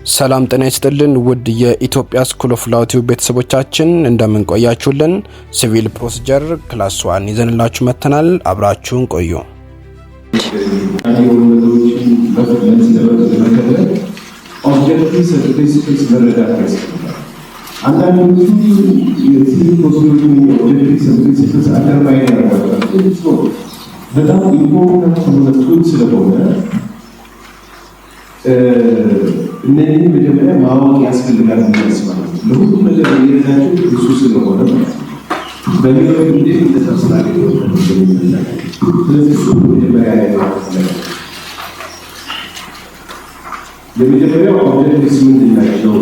ሰላም ጤና ይስጥልን ውድ የኢትዮጵያ ስኩል ኦፍ ላው ቲዩብ ቤተሰቦቻችን እንደምን ቆያችሁልን? ሲቪል ፕሮሲጀር ክላስ 1 ይዘንላችሁ መተናል። አብራችሁን ቆዩ። በጣም ኢምፖርታንት ሆነቱን ስለሆነ እነዚህ መጀመሪያ ማወቅ ያስፈልጋል ማለት ነው። ለሁሉም ነገር የሚረዳቸው እሱ ስለሆነ በሚለው እንዴ ተሰብስባለ ስለዚህ እሱ መጀመሪያ ላይ የመጀመሪያው ኦብጀክቲቭስ ምንድን ናቸው?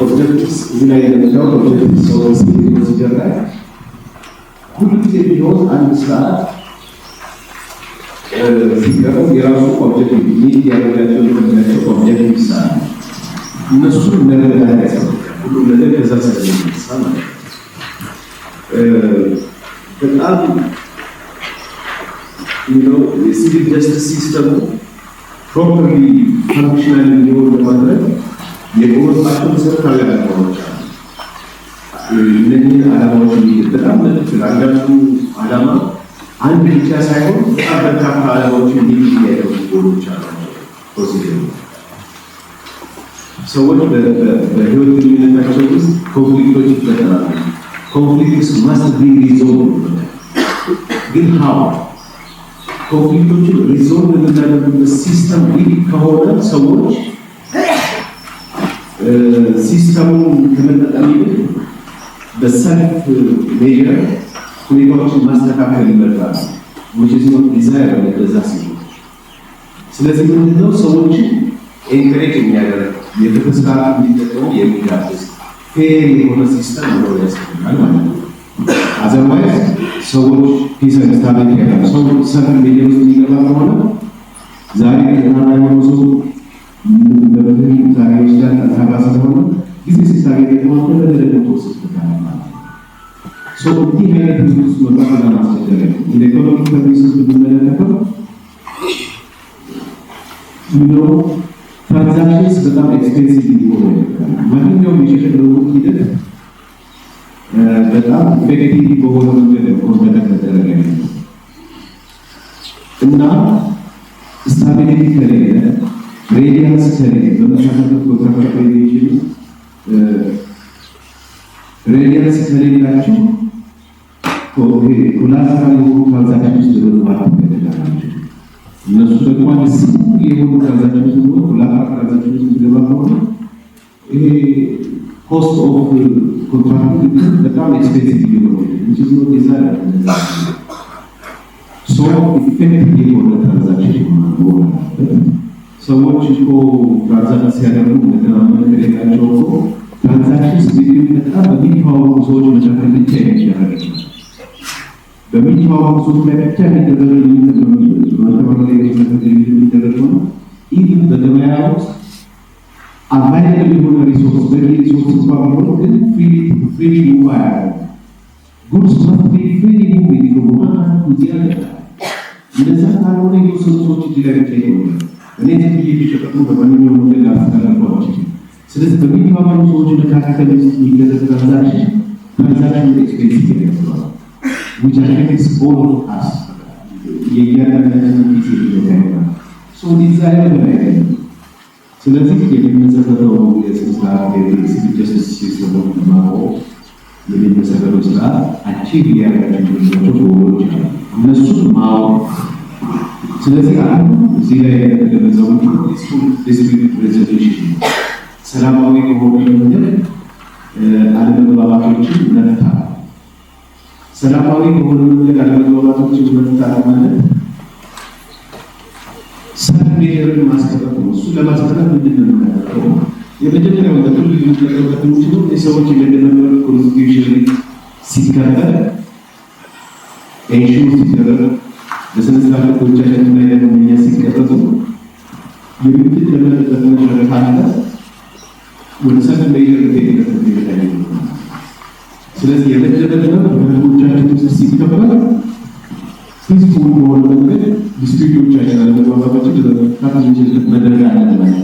ኦብጀክቲቭስ እዚህ ላይ የምንለው ኦብጀክቲቭስ ሰዎች ሲጀምራል ሁሉ ጊዜ ቢሆን አንድ ሰዓት ሲቀርብ የራሱ ኦብጀክቲቭ ኒድ ያደረጋቸው የሚያቸው ኦብጀክቲቭ ሰዓት እነሱ እንደገና ያስፈልጋል። ሁሉ ነገር ከዛ ስለሚነሳ ማለት ነው። በጣም የሲቪል ጀስቲስ ሲስተሙ ፕሮፐርሊ ፋንክሽናል እንዲሆን ለማድረግ የቆመባቸው መሰረታዊ ዓላማዎች አሉ። እነዚህ ዓላማዎች በጣም አንዳንዱ ዓላማ አንድ ብቻ ሳይሆን በጣም በርካታ ዓላማዎችን የሚያደርጉ ጎሎች አሏቸው። ፕሮሲጀር ሰዎች በህይወት ግንኙነታቸው ውስጥ ኮንፍሊክቶች ይፈጠራሉ። ኮንፍሊክትስ ማስት ቢ ሪዞልቭ ግን ሃው ኮንፍሊክቶችን ሪዞልቭ የምናደርግበት ሲስተም ዊክ ከሆነ ሰዎች ሲስተሙን ከመጠቀም ይልቅ በሰልፍ ሜጀር ሁኔታዎችን ማስተካከል ይመርጣሉ። ሙጂዝም ዲዛይር ለዛ ሲሆን ስለዚህ ምንድነው ሰዎችን ኤንከሬጅ የሚያደርግ የተፈስራ እንዲጠቀሙ የሚጋብዝ ፌር የሆነ ሲስተም ነው ያስፈልጋል ማለት ነው። አዘርዋይዝ ሰዎች ፒስ ኤንድ ስታቢሊቲ ያለው ሰው ሰልፍ ሜጀር ውስጥ የሚገባ ከሆነ ዛሬ ከተማ የሆነ ሰው በበድሪ ዛሬ ይችላል ታባሰ ሆነ ጊዜ ሲሳገኝ ደግሞ ተደረገው ተወስደታል ማለት ነው። So the main thing is to look at the master. In the economic services to do transactions become expensive before. Money no mission to look at it. But effective before the now stability career, radiance career, radiance career ኮላተራል የሆኑ ትራንዛክሽኖች ተደርገዋል ተደረጋቸው እነሱ ደግሞ የሆኑ ትራንዛክሽኖች ነው ኮላተራል ትራንዛክሽኖች ተደርገዋል ይሄ ኮስት ኦፍ ኮንትራክት በጣም ኤክስፔንሲቭ ነው which is not desired so effective የሆነ ትራንዛክሽን ነው ሰዎች እኮ ትራንዛክሽን ሲያደርጉ ለተናመነ ከሌላቸው ትራንዛክሽንስ ቢትዊን በጣም በሚተዋወቁ ሰዎች መካከል ብቻ የሚደረግ በሚተዋወቁ ሰዎች ላይ ብቻ የሚደረግ ነው። ኢቭን በገበያ ውስጥ አቫይለብል የሆነ ሪሶርስ በሪሶርስ ባለው ግን ፍሪ ሙቭ አያደርግም። ጉድስ መስት ቢ ፍሪ ሙቭ ይደረጋል ይችላል። እንደዛ ካልሆነ የሰው ሰዎች ይላል ይችላል። እኔ ትንሽ ይሽከሩ በማንኛውም ነገር አስተላልፈዋል። ስለዚህ በሚተዋወቁ ሰዎች መካከል የሚደረግ ትራንዛክሽን ኤክስፔንሲቭ ነው። which I think is all of us. So desire the right. So let's see if we can set up the civil justice system of the Mao. We need to set up achieve the goal. Mao. So let's see the result dispute resolution. Salamawi ሰላማዊ የሆኑ ነገር አለመግባባቶችን መፍታት ማለት ሰላም ሜጀርን ማስቀረት ነው። እሱ ለማስቀረት ምንድን ነው የምናደርገው? የመጀመሪያው ነገር ሊደረግበት የሚችለው የሰዎች የመደመር ኮንስቲቱሽን ሲከበር ኤንሹር ሲደረግ በስነ ስርዓት ኮቻችን ላይ ደግሞ ሲቀረጹ የሚደረግበት ነገር ካለ ወደ ሰላም ሜጀር ተይዘው ስለዚህ የመደበኛ በህጎቻችን ውስጥ ሲከበር ፒስፉል በሆነ መንገድ ዲስፒዩቶቻችን አለመግባባቶችን ለመፍታት መደረግ አለበት።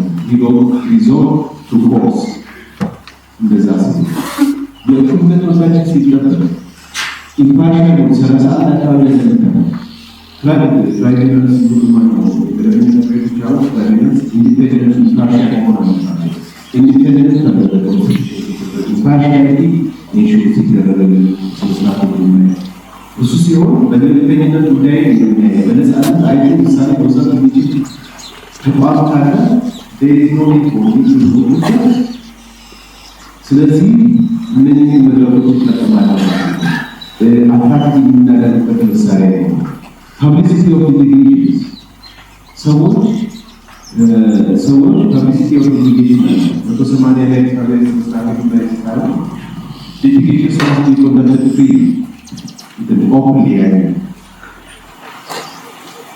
ሪዞልቭ ቱ ኮርስ እንደዛ ሲል የእኩልነት መብታችን ሲጠበቅ ኢምፓርሻል ሰላሳ አንድ አካባቢ ያለበት ራይትነስ ኢንዲፔንደንስ ኢምፓርሻል ሆነ ኢንዲፔንደንስ ተደረገ ኢምፓርሻሊቲ ኢንሹር ሲደረገ ስለስላቱ እሱ ሲሆን በገለልተኝነት ጉዳይ በነፃነት አይቶ ውሳኔ መውሰድ የሚችል ተቋም ካለ በኢኮኖሚክ ስለዚህ እነዚህ መድረኮች ይጠቀማል። አትራክቲቭ የምናደርግበት መሳሪያ ነው። ፐብሊሲቲ ኦፍ ሊቲጌሽን ሰዎች ፐብሊሲቲ ኦፍ ሊቲጌሽን 180 ላይ ታሪክ መስራት ላይ ይችላል። ሊቲጌሽን ሰዎች ኮንዳክት ፍሪ ኦፕን ያለ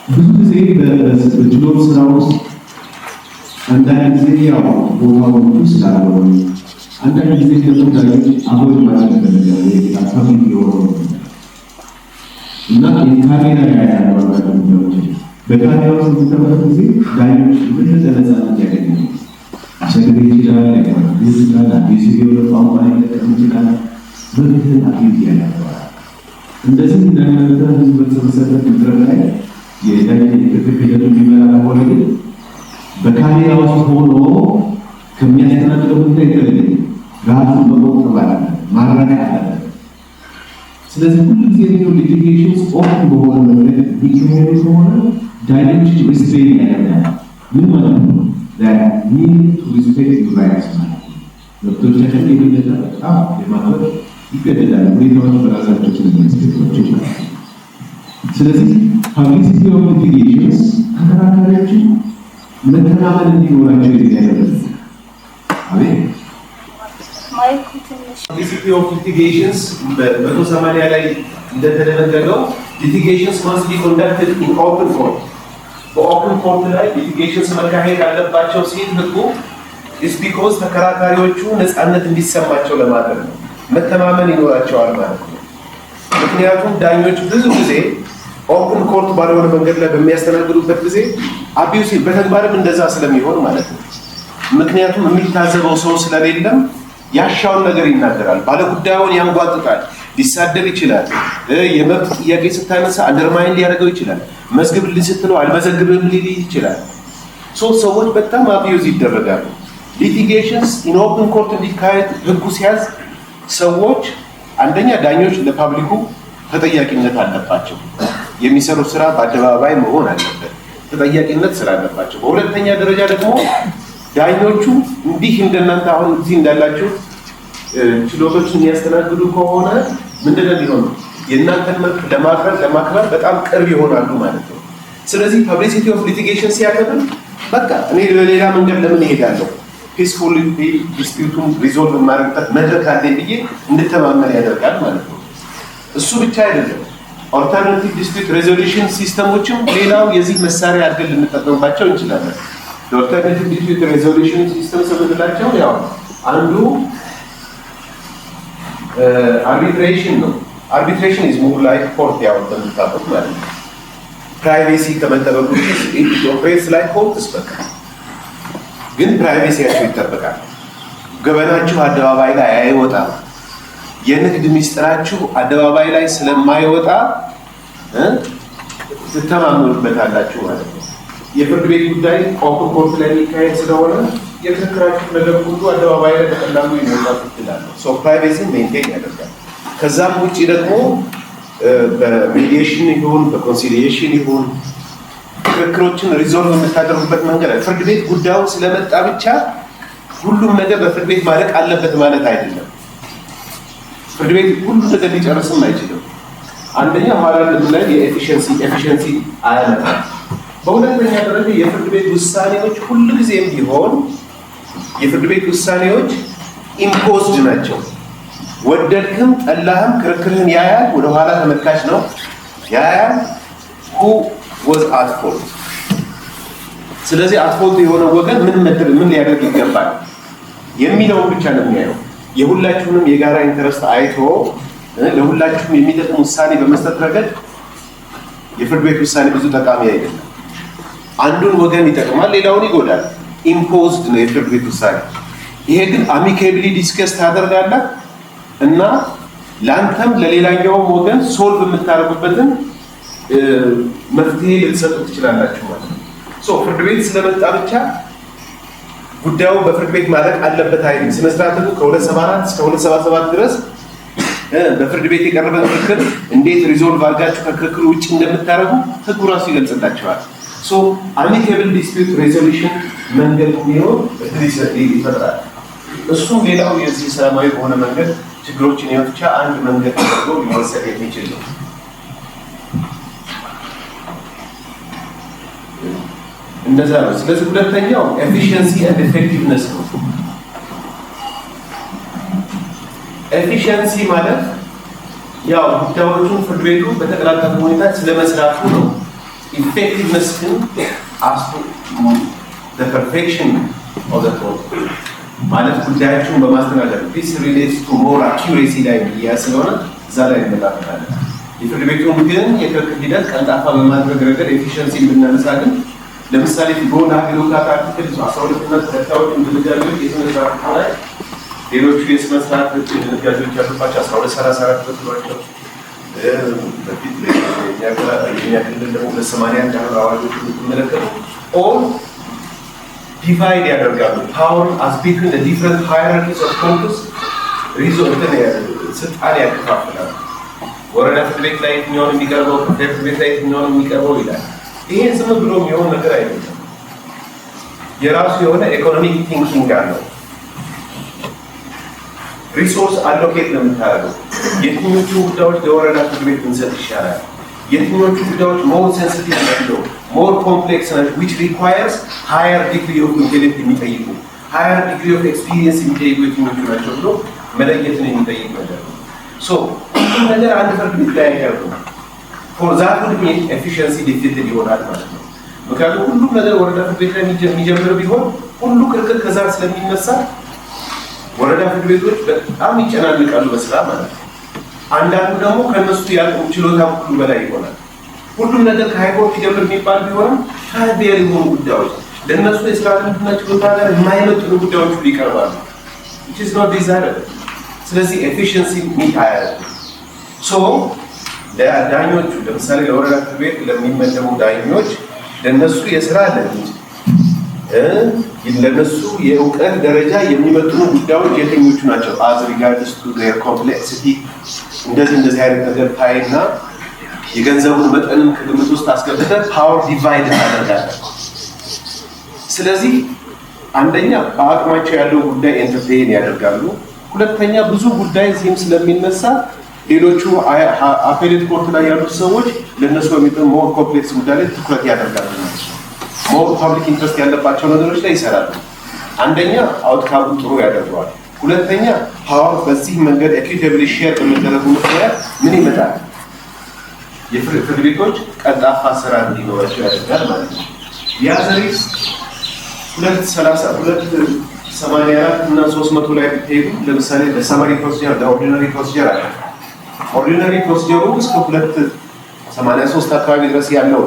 ብዙ ጊዜ በችሎት ስራ ውስጥ አንዳንድ ጊዜ ያው ቦታዎቹ ስላልሆኑ አንዳንድ ጊዜ ደግሞ ዳኞች አቦይ ማለት ነገር ታሳቢ የሆኑ እና የካሜራ ላይ ያለው ነገሮች በካሜራ ውስጥ በተመለከተ ጊዜ ዳኞች ምን ተነሳሳት ያገኛሉ ሰግደ ይችላል ይችላል ቪዲዮ ለቋንቋ ይችላል በዚህ አክቲቪቲ ያለው እንደዚህ እንደነገ ህዝብ በተሰበሰበ መድረክ ላይ የዳኝነት ክፍል የሚመራ ሆነ ግን በካሜራ ውስጥ ሆኖ ከሚያስተናግደው ሁኔታ የተለየ ራሱን በመቆጠብ ማረጋገጥ አለበት። ስለዚህ ሁሉ ጊዜ ነው ሊቲጌሽንስ ኦፕን በሆነ መንገድ ሊካሄዱ ከሆነ ዳኞች ሪስፔክት ያደርጋል። ምን ማለት ነው? ኒድ ቱ ሪስፔክት ዩር ራይትስ ማለት ነው። መብቶቻችን የበለጠ በጣም የማክበር ይገደዳል። ሁኔታዎች በራሳቸው ስለሚያስገድዷቸው ይችላል። ስለዚህ ፐብሊሲቲ ኦፍ ሊቲጌሽንስ ተከራካሪዎችን መተማመን እንዲኖራቸው የሚያደርግ አቤት ፐብሊሲቲ ኦፍ ሊቲጌሽንስ በ180 ላይ እንደተደነገገው ሊቲጌሽንስ ማስት ቢ ኮንዳክትድ ኢን ኦፕን ኮርት በኦፕን ኮርት ላይ ሊቲጌሽንስ መካሄድ አለባቸው ሲል ህጉ ኢስ ቢኮዝ ተከራካሪዎቹ ነፃነት እንዲሰማቸው ለማድረግ ነው። መተማመን ይኖራቸዋል ማለት ነው። ምክንያቱም ዳኞች ብዙ ጊዜ ኦፕን ኮርት ባልሆነ መንገድ ላይ በሚያስተናግዱበት ጊዜ አቢዩሲቭ በተግባርም እንደዛ ስለሚሆን ማለት ነው። ምክንያቱም የሚታዘበው ሰው ስለሌለም ያሻውን ነገር ይናገራል፣ ባለጉዳዩን ያንጓጥጣል፣ ሊሳደብ ይችላል፣ የመብት ጥያቄ ስታነሳ አንደርማይን ሊያደርገው ይችላል፣ መዝግብልኝ ስትለው አልመዘግብም ሊል ይችላል። ሰዎች በጣም አቢዩዝ ይደረጋሉ። ሊቲጌሽንስ ኢን ኦፕን ኮርት እንዲካሄድ ህጉ ሲያዝ ሰዎች አንደኛ ዳኞች ለፓብሊኩ ተጠያቂነት አለባቸው። የሚሰሩት ስራ በአደባባይ መሆን አለበት፣ ተጠያቂነት ስላለባቸው። በሁለተኛ ደረጃ ደግሞ ዳኞቹ እንዲህ እንደናንተ አሁን እዚህ እንዳላችሁ ችሎቶችን የሚያስተናግዱ ከሆነ ምንድነው የሚሆነው? የእናንተን መብት ለማክበር በጣም ቅርብ ይሆናሉ ማለት ነው። ስለዚህ ፐብሊሲቲ ኦፍ ሊቲጌሽን ሲያከብር በቃ እኔ በሌላ መንገድ ለምን እሄዳለሁ ፒስፉል ዲስፒዩቱን ሪዞልቭ ማድረግበት መድረክ አለኝ ብዬ እንድተማመን ያደርጋል ማለት ነው። እሱ ብቻ አይደለም፣ ኦልተርናቲቭ ዲስፒዩት ሬዞሉሽን ሲስተሞችም ሌላው የዚህ መሳሪያ አድርገን ልንጠቀምባቸው እንችላለን። ኦልተርናቲቭ ዲስፒዩት ሬዞሉሽን ሲስተምስ የምንላቸው ያው አንዱ አርቢትሬሽን ነው። አርቢትሬሽን ኢዝ ሞር ላይክ ኮርት ያው እንደምታውቁት ማለት ነው። ፕራይቬሲ ከመጠበቁ ኢት ኦፕሬትስ ላይክ ኮርትስ በቃ ግን ፕራይቬሲያቸው ይጠበቃል። ገበናችሁ አደባባይ ላይ አይወጣም። የንግድ ሚስጥራችሁ አደባባይ ላይ ስለማይወጣ ትተማመኑበታላችሁ ማለት ነው። የፍርድ ቤት ጉዳይ ኦፕን ኮርት ላይ የሚካሄድ ስለሆነ የክርክራችሁ ነገር ሁሉ አደባባይ ላይ በቀላሉ ይወጣል ይችላል። ሶ ፕራይቬሲን ሜንቴን ያደርጋል። ከዛም ውጪ ደግሞ በሜዲዬሽን ይሁን በኮንሲሊዬሽን ይሁን ክርክሮችን ሪዞልቭ የምታደርጉበት መንገድ አለ። ፍርድ ቤት ጉዳዩን ስለመጣ ብቻ ሁሉም ነገር በፍርድ ቤት ማለቅ አለበት ማለት አይደለም። ፍርድ ቤት ሁሉ ነገር ሊጨርስም አይችልም። አንደኛ ኋላ ላይ የኤፊሽንሲ አያመጣም። በሁለተኛ ደረጃ የፍርድ ቤት ውሳኔዎች ሁልጊዜም ቢሆን የፍርድ ቤት ውሳኔዎች ኢምፖዝድ ናቸው። ወደድክም ጠላህም ክርክርህን ያያል። ወደ ኋላ ተመልካች ነው ያያል። who was at fault። ስለዚህ at fault የሆነ ወገን ምን ሊያደርግ ይገባል የሚለውን ብቻ ነው የሚያየው። የሁላችሁንም የጋራ ኢንተረስት አይቶ ለሁላችሁም የሚጠቅም ውሳኔ በመስጠት ረገድ የፍርድ ቤት ውሳኔ ብዙ ጠቃሚ አይደለም። አንዱን ወገን ይጠቅማል፣ ሌላውን ይጎዳል። ኢምፖዝድ ነው የፍርድ ቤት ውሳኔ። ይሄ ግን አሚኬብሊ ዲስከስ ታደርጋለህ እና ለአንተም ለሌላኛውም ወገን ሶልቭ የምታደርጉበትን መፍትሄ ልትሰጡ ትችላላችሁ ማለት ነው። ፍርድ ቤት ስለመጣ ብቻ ጉዳዩ በፍርድ ቤት ማለቅ አለበት አይደል? ስነ ስርዓቱ ከ274 እስከ 277 ድረስ በፍርድ ቤት የቀረበ ክርክር እንዴት ሪዞልቭ አድርጋችሁ ከክርክሩ ውጭ እንደምታደርጉ ህጉ ራሱ ይገልጽላችኋል። አሚኬብል ዲስፒዩት ሬዞሉሽን መንገድ ቢኖር ይፈጥራል። እሱም ሌላው የዚህ ሰላማዊ በሆነ መንገድ ችግሮችን የመፍቻ አንድ መንገድ ተደርጎ ሊወሰድ የሚችል ነው። እንደዛ ነው። ስለዚህ ሁለተኛው ኤፊሺየንሲ ኤንድ ኤፌክቲቭነስ ነው። ኤፊሺየንሲ ማለት ያው ጉዳዮቹን ፍርድ ቤቱ በተቀላጠፈ ሁኔታ ስለመስራቱ ነው። ኢፌክቲቭነስ ግን the perfection of the court ማለት ጉዳያቸውን በማስተናገድ this relates to more accuracy ላይ ስለሆነ እዛ ላይ እንመጣበታለን። የፍርድ ቤቱን ግን የክርክር ሂደት ቀልጣፋ በማድረግ ረገድ ኤፊሺየንሲ ብናነሳ ግን ለምሳሌ ጎና ቢሮክራት አርቲክል 12 እና ተከታዮች ድንጋጌዎች የተመሰረቱ ላይ ሌሎቹ የስነ ስርዓት ድንጋጌዎች ያሉባቸው 1234 ተጥሏቸው በፊት የሚያክልል ደግሞ 81 አዋጆች የምትመለከቱ ኦል ዲቫይድ ያደርጋሉ። ፓወር አስ ቢትዊን ዘ ዲፍረንት ሃይራርኪስ ኦፍ ኮርትስ ሪዞልትን ስልጣን ያከፋፍላሉ። ወረዳ ፍርድ ቤት ላይ የትኛውን የሚቀርበው፣ ፍርድ ቤት ላይ የትኛውን የሚቀርበው ይላል። ይሄ ዝም ብሎ የሚሆን ነገር አይደለም። የራሱ የሆነ ኢኮኖሚክ ቲንኪንግ አለው። ሪሶርስ አሎኬት ነው የምታደርገው። የትኞቹ ጉዳዮች ለወረዳ ፍርድ ቤት እንሰጥ ይሻላል፣ የትኞቹ ጉዳዮች ሞር ሴንሲቲቭ ናቸው፣ ሞር ኮምፕሌክስ ናቸው፣ which requires higher degree of intellect የሚጠይቁ higher degree of experience የሚጠይቁ የትኞቹ ናቸው ብሎ መለየትን የሚጠይቅ ነገር ነው። ሁሉም ነገር አንድ ፍርድ ቤት ላይ አይቀርም። for that would mean efficiency defeated ይሆናል ማለት ነው። ምክንያቱም ሁሉም ነገር ወረዳ ፍርድ ቤት ላይ የሚጀምር ቢሆን ሁሉ ክርክር ከዛ ስለሚነሳ ወረዳ ፍርድ ቤቶች በጣም ይጨናንቃሉ በስራ ማለት ነው። አንዳንዱ ደግሞ ከነሱ ያለው ችሎታ ሁሉ በላይ ይሆናል። ሁሉም ነገር ከሃይኮርት ይጀምር የሚባል ቢሆንም ታዲያ የሆኑ ጉዳዮች ለነሱ የስራ ልምድና ችሎታ ጋር የማይመጥኑ ጉዳዮች ሁሉ ይቀርባሉ። which is not desirable። ስለዚህ ኤፊሺየንሲ ሚት አያደርግም። ለዳኞቹ ለምሳሌ ለወረዳ ፍርድ ቤት ለሚመደቡ ዳኞች ለነሱ የስራ ልምድ ለነሱ የእውቀት ደረጃ የሚመጥኑ ጉዳዮች የትኞቹ ናቸው? as regards to their complexity እንደዚህ አይነት ነገር ታይና የገንዘቡን መጠንም ከግምት ውስጥ አስገብተህ ፓወር ዲቫይድ ታደርጋለህ። ስለዚህ አንደኛ በአቅማቸው ያለው ጉዳይ ኢንተርቴን ያደርጋሉ። ሁለተኛ ብዙ ጉዳይ እዚህም ስለሚነሳ ሌሎቹ አፔሌት ኮርት ላይ ያሉት ሰዎች ለነሱ በሚጠም ሞር ኮምፕሌክስ ጉዳይ ላይ ትኩረት ያደርጋሉ። ሞር ፐብሊክ ኢንትረስት ያለባቸው ነገሮች ላይ ይሰራሉ። አንደኛ አውትካሙ ጥሩ ያደርገዋል። ሁለተኛ ፓወር በዚህ መንገድ ኢኩዊታብሊ ሼር በመደረጉ ምክንያት ምን ይመጣል? የፍርድ ቤቶች ቀልጣፋ ስራ እንዲኖራቸው ያደርጋል ማለት ነው። ያዘሪስ 284 እና 300 ላይ ብትሄዱ ለምሳሌ ለሰማሪ ፕሮሲጀር ለኦርዲናሪ ፕሮሲጀር አለ። ኦርዲናሪ ፕሮሲጀሩ እስከ 283 አካባቢ ድረስ ያለው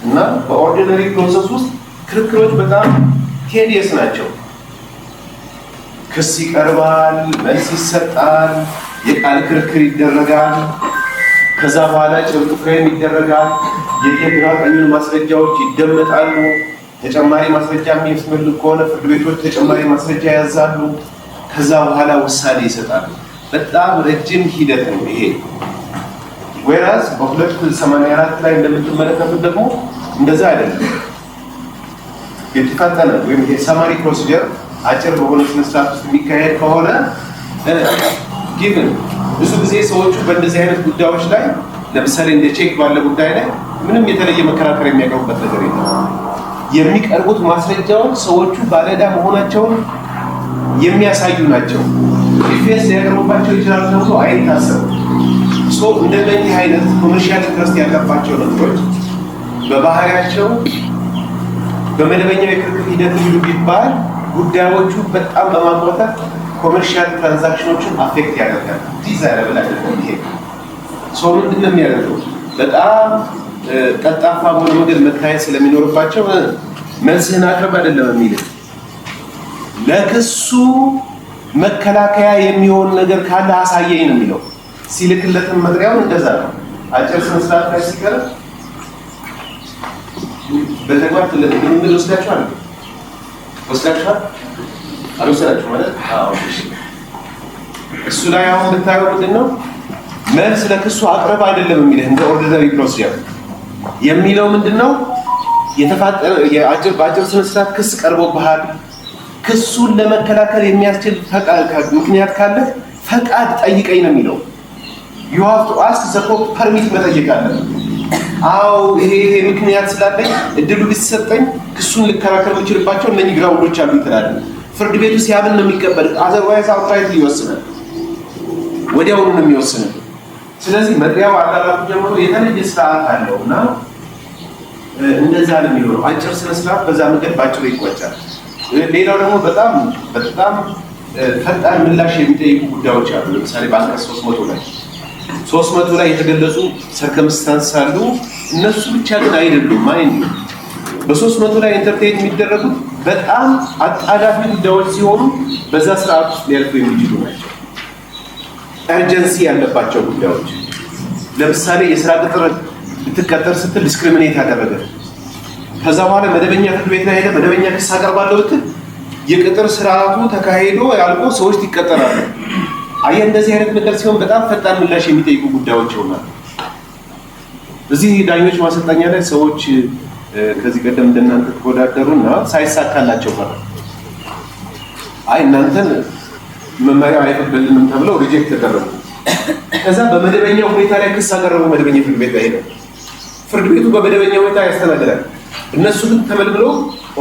እና በኦርዲናሪ ፕሮሰስ ውስጥ ክርክሮች በጣም ቴዲየስ ናቸው። ክስ ይቀርባል፣ መልስ ይሰጣል፣ የቃል ክርክር ይደረጋል። ከዛ በኋላ ጭብጥ ፍሬም ይደረጋል። የግራ ቀኙን ማስረጃዎች ይደመጣሉ። ተጨማሪ ማስረጃ የሚያስፈልግ ከሆነ ፍርድ ቤቶች ተጨማሪ ማስረጃ ያዛሉ። ከዛ በኋላ ውሳኔ ይሰጣሉ። በጣም ረጅም ሂደት ነው ይሄ። ወይራስ በ284 ላይ እንደምትመለከቱት ደግሞ እንደዛ አይደለም። የተፈጠነ ወይም የሰማሪ ፕሮሲጀር አጭር በሆነ ስነ ስርዓት ውስጥ የሚካሄድ ከሆነ ጊቭን ብዙ ጊዜ ሰዎቹ በእንደዚህ አይነት ጉዳዮች ላይ ለምሳሌ እንደ ቼክ ባለ ጉዳይ ላይ ምንም የተለየ መከራከር የሚያቀርቡበት ነገር የለም። የሚቀርቡት ማስረጃዎች ሰዎቹ ባለዕዳ መሆናቸውን የሚያሳዩ ናቸው። ዲፌንስ ሊያቀርቡባቸው ይችላሉ ተብሎ አይታሰብም። እንደዚህ አይነት ኮመርሻል ኢንትረስት ያለባቸው ነገሮች በባህሪያቸው በመደበኛው የክርክር ሂደት ሁሉ ቢባል ጉዳዮቹ በጣም በማጓተት ኮመርሻል ትራንዛክሽኖችን አፌክት ያደርጋል። ዲዛይረብል አይደለም። ይሄ ምንድን ነው የሚያደርገው? በጣም ቀልጣፋ በሆነ መንገድ መታየት ስለሚኖርባቸው መልስህን አቅርብ አይደለም የሚልህ ለክሱ መከላከያ የሚሆን ነገር ካለ አሳየኝ ነው የሚለው። ሲልክለትም መጥሪያውን እንደዛ ነው። አጭር ስነ ስርዓት ላይ ሲቀርብ በተግባር ልምምድ ወስዳችኋል አልወሰዳችሁም ማለት? አዎ። እሱ ላይ አሁን ብታየው ምንድን ነው መልስ ለክሱ አቅርብ አይደለም የሚልህ እንደ ኦርዲናሪ ፕሮሲጀር የሚለው ምንድን ነው በአጭር ስነ ስርዓት ክስ ቀርቦብሃል፣ ክሱን ለመከላከል የሚያስችል ምክንያት ካለ ፈቃድ ጠይቀኝ ነው የሚለው። you have to ask the court permit መጠየቅ አለብህ። አዎ ይሄ ምክንያት ስላለኝ እድሉ ቢሰጠኝ ክሱን ልከራከር የምችልባቸው እነኚህ ግራውንዶች አሉ ይላል። ፍርድ ቤቱ ሲያምን ነው የሚቀበል። አዘርዋይዝ አውትራይት ይወስናል፣ ወዲያውኑ ነው የሚወስነው። ስለዚህ መጥሪያው አላላቱ ጀምሮ የተለየ ስርዓት አለውና እንደዛ ነው የሚሆነው። አጭር ስነ ስርዓት በዛ መንገድ ባጭሩ ይቋጫል። ሌላው ደግሞ በጣም ፈጣን ምላሽ የሚጠይቁ ጉዳዮች አሉ። ለምሳሌ በአንቀጽ 300 ላይ የተገለጹ ሰርከምስታንስ አሉ። እነሱ ብቻ ግን አይደሉም። ማይንድ በ300 ላይ ኢንተርቴን የሚደረጉት በጣም አጣዳፊ ጉዳዮች ሲሆኑ በዛ ስርዓት ውስጥ ሊያልፉ የሚችሉ ናቸው። ኤርጀንሲ ያለባቸው ጉዳዮች ለምሳሌ የስራ ቅጥር ልትቀጠር ስትል ዲስክሪሚኔት ያደረገ ከዛ በኋላ መደበኛ ፍርድ ቤት ላይ ሄደ መደበኛ ክስ አቀርባለሁ ብትል የቅጥር ስርዓቱ ተካሂዶ ያልቆ ሰዎች ይቀጠራሉ። አየህ እንደዚህ አይነት ነገር ሲሆን በጣም ፈጣን ምላሽ የሚጠይቁ ጉዳዮች ይሆናሉ። እዚህ ዳኞች ማሰልጠኛ ላይ ሰዎች ከዚህ ቀደም እንደናንተ ተወዳደሩና ሳይሳካላቸው ቀረ። አይ እናንተን መመሪያ አይፈቅድልንም ተብለው ሪጀክት ተደረጉ። ከዛ በመደበኛ ሁኔታ ላይ ክስ አቀረቡ። መደበኛ ፍርድ ቤት ላይ ሄደ። ፍርድ ቤቱ በመደበኛ ሁኔታ ያስተናግዳል። እነሱ ግን ተመልምለው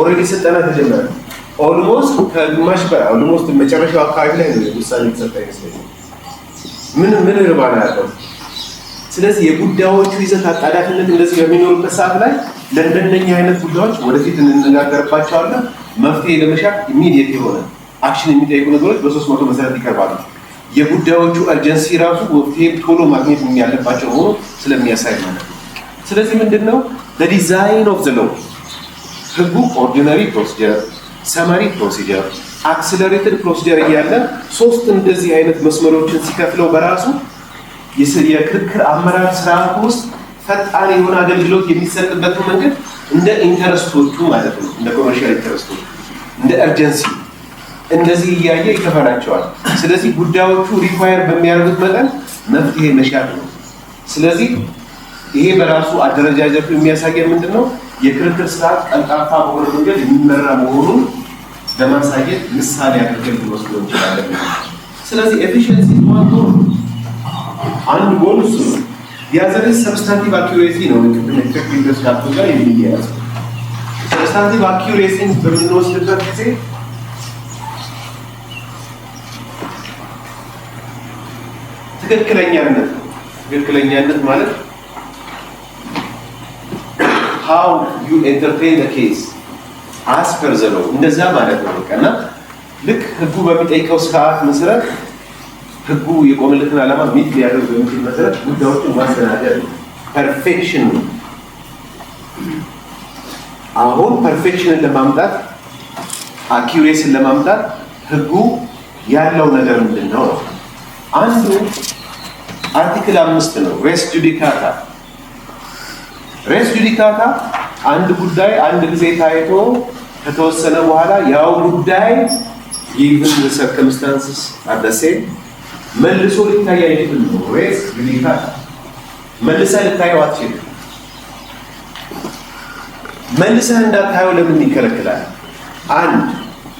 ኦልሬዲ ስልጠና ተጀመረ። ኦልሞስት ከግማሽ ኦልሞስት መጨረሻው አካባቢ ላይ ነው ውሳኔ የተሰጠ ይመስለኛል። ምን እርባና ያለው። ስለዚህ የጉዳዮቹ ይዘት አጣዳፊነት እንደዚህ በሚኖርበት ሰዓት ላይ ለእንደነኛ አይነት ጉዳዮች ወደፊት እንነጋገርባቸዋለን። መፍትሄ ለመሻት ኢሚዲየት የሆነ አክሽን የሚጠይቁ ነገሮች በ300 መሰረት ይቀርባሉ። የጉዳዮቹ አርጀንሲ ራሱ መፍትሄ ቶሎ ማግኘት ያለባቸው ሆኖ ስለሚያሳይ ማለት ነው። ስለዚህ ምንድነው ዲዛይን ኦፍ ዘ ሎው ህጉ ኦርዲናሪ ፕሮሲጀር፣ ሰማሪ ፕሮሲጀር፣ አክሰለሬትድ ፕሮሲጀር እያለ ሶስት እንደዚህ አይነት መስመሮችን ሲከፍለው በራሱ የክርክር አመራር ስርዓት ውስጥ ፈጣን የሆነ አገልግሎት የሚሰጥበት መንገድ እንደ ኢንተረስቶቹ ማለት ነው እንደ ኮመርሻል ኢንተረስቶቹ እንደ አርጀንሲ እንደዚህ እያየ ይከፈላቸዋል። ስለዚህ ጉዳዮቹ ሪኳየር በሚያደርጉት መጠን መፍትሄ መሻት ነው። ስለዚህ ይሄ በራሱ አደረጃጀቱ የሚያሳየው ምንድነው የክርክር ስርዓት ቀልጣፋ በሆነ መንገድ የሚመራ መሆኑን ለማሳየት ምሳሌ አድርገን ልንወስድ እንችላለን። ስለዚህ ኤፊሺየንሲ ማለት አንድ ጎል እሱ ነው። ያዘለ ሰብስታንቲቭ አኪዩሬሲ ነው። ኢንተርፕሪቴሽን ጋር ጋር የሚያያዝ ሰብስታንቲቭ አኪዩሬሲን በምንወስድበት ጊዜ ትክክለኛነት ማለት how you entertain the case as per the law እንደዛ ማለት ነው። እና ልክ ህጉ በሚጠይቀው ስርዓት መሰረት ህጉ የቆመለትን ዓላማ ሚት ሊያደርግ በሚችል መሰረት ጉዳዮችን ማስተናገድ ነው። ፐርፌክሽን ነው። አሁን ፐርፌክሽንን ለማምጣት አኪዩሬሲን ለማምጣት ህጉ ያለው ነገር ምንድነው? አንዱ አርቲክል 5 ነው። ሬስ ጁዲካታ አንድ ጉዳይ አንድ ጊዜ ታይቶ ከተወሰነ በኋላ ያው ጉዳይ given the circumstances are the same መልሶ ሊታይ አይችልም ነው። ሬስ ጁዲካታ መልሰህ ልታየው አትችልም። መልሰህ እንዳታየው ለምን ይከለክላል? አንድ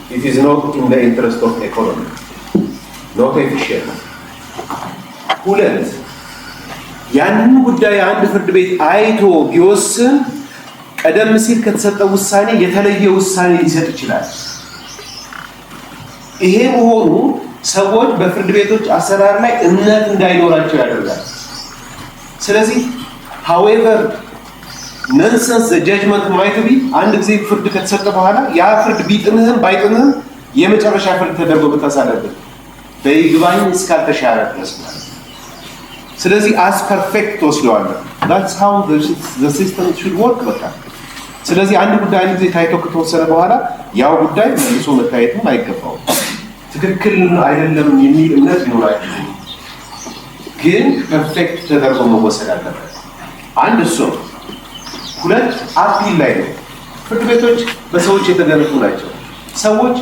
it is not in the interest of economy, not efficient። ሁለት ያንን ጉዳይ አንድ ፍርድ ቤት አይቶ ቢወስን ቀደም ሲል ከተሰጠው ውሳኔ የተለየ ውሳኔ ሊሰጥ ይችላል። ይሄ መሆኑ ሰዎች በፍርድ ቤቶች አሰራር ላይ እምነት እንዳይኖራቸው ያደርጋል። ስለዚህ however nonsense the judgment might be አንድ ጊዜ ፍርድ ከተሰጠ በኋላ ያ ፍርድ ቢጥምህም ባይጥምህም የመጨረሻ ፍርድ ተደርጎ ብታሳለበት በይግባኝ እስካልተሻረ ድረስ ማለት ስለዚህ as perfect ተወስደዋለህ። that's how the system should work በቃ። ስለዚህ አንድ ጉዳይ አንድ ጊዜ ታይቶ ከተወሰነ በኋላ ያው ጉዳይ መልሶ መታየትም አይገባውም። ትክክል አይደለም የሚል እምነት ይኖራል፣ ግን ፐርፌክት ተደርጎ መወሰድ አለበት። አንድ እሱ ሁለት አፒል ላይ ነው። ፍርድ ቤቶች በሰዎች የተገነቡ ናቸው። ሰዎች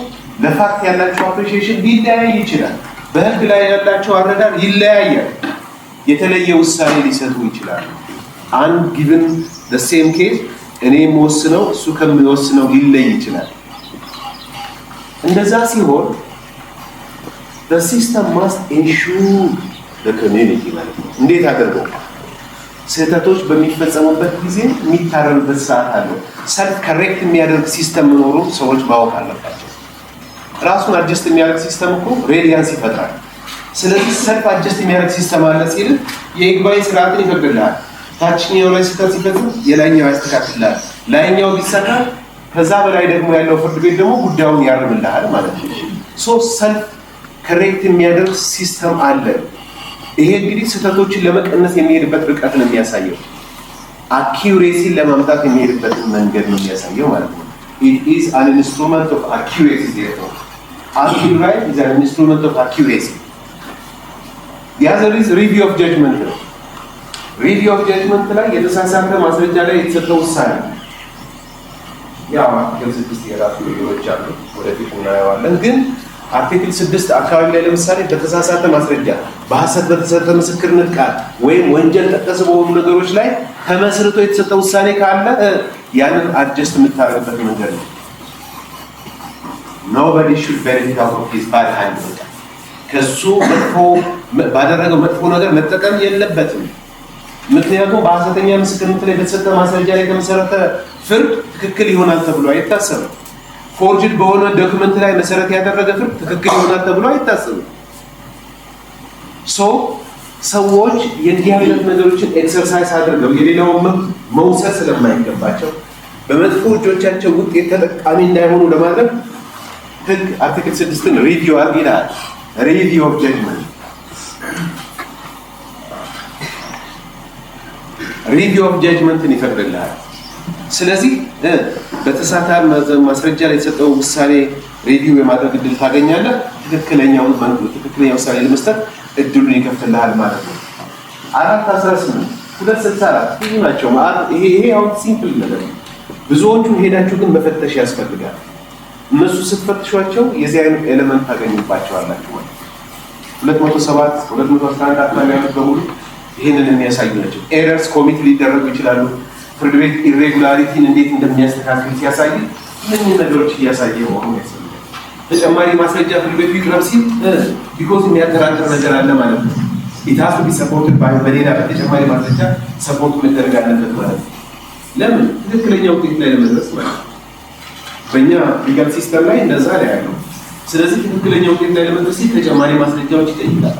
ለፋክት ያላቸው አፕሪሺዬሽን ሊለያይ ይችላል። በህግ ላይ ያላቸው አረዳድ ይለያያል። የተለየ ውሳኔ ሊሰጡ ይችላሉ። አንድ ጊቭን the same case እኔ የምወስነው እሱ ከሚወስነው ሊለይ ይችላል። እንደዛ ሲሆን the system must ensure the community ማለት ነው። እንዴት አድርገው ስህተቶች በሚፈጸሙበት ጊዜ የሚታረምበት ሰዓት አለው። ሰልፍ ከሬክት የሚያደርግ ሲስተም መኖሩን ሰዎች ማወቅ አለባቸው። ራሱን አድጀስት የሚያደርግ ሲስተም እኮ ሬዲያንስ ይፈጥራል። ስለዚህ ሰልፍ አድጀስት የሚያደርግ ሲስተም አለ ሲል የይግባኝ ስርዓትን ይፈቅድልሃል። ታችኛው ላይ ስህተት ሲፈጽም የላይኛው ያስተካክልልሃል። ላይኛው ቢሰካ ከዛ በላይ ደግሞ ያለው ፍርድ ቤት ደግሞ ጉዳዩን ያርምልሃል ማለት ነው። ሶ ሰልፍ ከሬክት የሚያደርግ ሲስተም አለ። ይሄ እንግዲህ ስህተቶችን ለመቀነስ የሚሄድበት ርቀት ነው የሚያሳየው። አኪዩሬሲን ለማምጣት የሚሄድበት መንገድ ነው የሚያሳየው ማለት ነው። it is an instrument of accuracy therefore accurate right is an instrument of accuracy. the other is review of judgment ነው። review of judgment ላይ የተሳሳተ ማስረጃ ላይ የተሰጠው ውሳኔ ያው አርቲክል 6 የራሱ ሪቪዎች አሉ፣ ወደፊት እናየዋለን። ግን አርቲክል 6 አካባቢ ላይ ለምሳሌ በተሳሳተ ማስረጃ በሐሰት በተሰጠ ምስክርነት ቃል ወይም ወንጀል ጠቀስ በሆኑ ነገሮች ላይ ተመስርቶ የተሰጠ ውሳኔ ካለ ያንን አድጀስት የምታደርግበት መንገድ ነው። nobody should benefit out of his bad handling ከሱ መጥፎ ባደረገው መጥፎ ነገር መጠቀም የለበትም። ምክንያቱም በሐሰተኛ ምስክርነት ላይ በተሰጠ ማስረጃ ላይ የተመሰረተ ፍርድ ትክክል ይሆናል ተብሎ አይታሰብም። ፎርጅድ በሆነ ዶክመንት ላይ መሰረት ያደረገ ፍርድ ትክክል ይሆናል ተብሎ አይታሰብም። ሰዎች የዚህ አይነት ነገሮችን ኤክሰርሳይዝ አድርገው የሌላውን መውሰድ ስለማይገባቸው በመጥፎ እጆቻቸው ውጤት ተጠቃሚ እንዳይሆኑ ለማድረግ ህግ አርቲክል 6ን ሪቪው አድርግ ይላል። ሪቪው ኦፍ ጀጅመንት ሪቪው ኦፍ ጀጅመንትን ይፈቅድልሃል። ስለዚህ በተሳሳተ ማስረጃ ላይ የተሰጠው ውሳኔ ሪቪው የማድረግ እድል ታገኛለህ። ትክክለኛ ውሳኔ ለመስጠት እድሉን ይከፍትልሃል ማለት ነው። 418 264 ብዙ ናቸው። ይሄ አሁን ሲምፕል ነገር ነው። ብዙዎቹን ሄዳችሁ ግን መፈተሽ ያስፈልጋል። እነሱ ስትፈትሿቸው የዚህ አይነት ኤሌመንት ታገኙባቸዋላችሁ ማለት ነው። 207 211 አካባቢ ያሉት በሙሉ ይሄንን የሚያሳዩ ናቸው። ኤረርስ ኮሚት ሊደረጉ ይችላሉ። ፍርድ ቤት ኢሬጉላሪቲን እንዴት እንደሚያስተካክል ሲያሳይ ምን ነገሮች እያሳየ መሆኑ ያሳያል። ተጨማሪ ማስረጃ ፍርድ ቤቱ ይቅረብ ሲል ቢኮዝ የሚያጠራጥር ነገር አለ ማለት ነው። ኢታሱ ቢሰፖርት ባይ በሌላ በተጨማሪ ማስረጃ ሰፖርት መደረግ አለበት ማለት ነው። ለምን ትክክለኛ ውጤት ላይ ለመድረስ ማለት ነው። በእኛ ሊጋል ሲስተም ላይ እንደዛ ላይ ያለው። ስለዚህ ትክክለኛ ውጤት ላይ ለመድረስ ተጨማሪ ማስረጃዎች ይጠይቃል።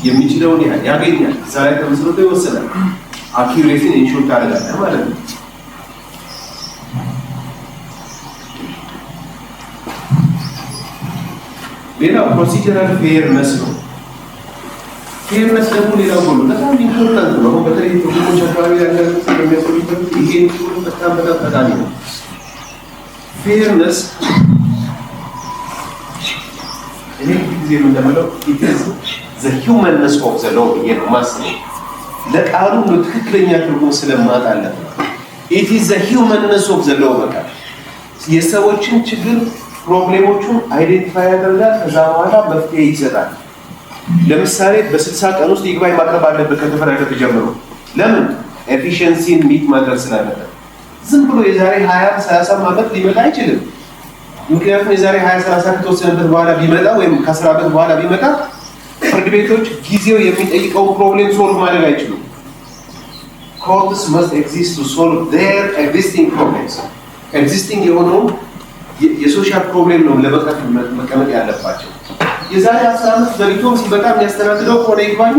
የሚችለውን ያገኛል። እዛ ላይ ተመስርቶ ይወሰናል። አኪዩሬሲን ኢንሹር ታደርጋለህ ማለት ነው። ሌላው ፕሮሲጀራል ፌርነስ ነው። ፌርነስ ደግሞ ሌላው ሁሉ በጣም ኢምፖርታንት ነው። በተለይ ትርጉሞች አካባቢ ያለበት የሚያስፈልገው ይሄ ሁሉ በጣም ጠቃሚ ነው። ፌርነስ እኔ ጊዜ እንደምለው it is the humanness of the law የማስበው ለቃሉ ነው ትክክለኛ ትርጉም ስለማጣለት ነው። it is the humanness of the law በቃ የሰዎችን ችግር ፕሮብሌሞቹን አይዴንቲፋይ ያደርጋል። ከዛ በኋላ መፍትሄ ይሰጣል። ለምሳሌ በ60 ቀን ውስጥ ይግባኝ ማቅረብ አለበት ከተፈረደ ጀምሮ። ለምን ኤፊሺየንሲን ሚት ማድረግ ስላለበት። ዝም ብሎ የዛሬ 20 30 ዓመት ሊመጣ አይችልም። ምክንያቱም የዛሬ 20 30 ከተወሰነበት በኋላ ቢመጣ ወይም ከ10 ዓመት በኋላ ቢመጣ ፍርድ ቤቶች ጊዜው የሚጠይቀው ፕሮብሌም ሶልቭ ማድረግ አይችሉም። courts must exist to solve their existing problems. existing የሆነው የሶሻል ፕሮብሌም ነው ለመቅረፍ መቀመጥ ያለባቸው። የዛሬ 10 ዓመት በሪቶም ሲበቃ የሚያስተናግደው ከሆነ ይግባኙ።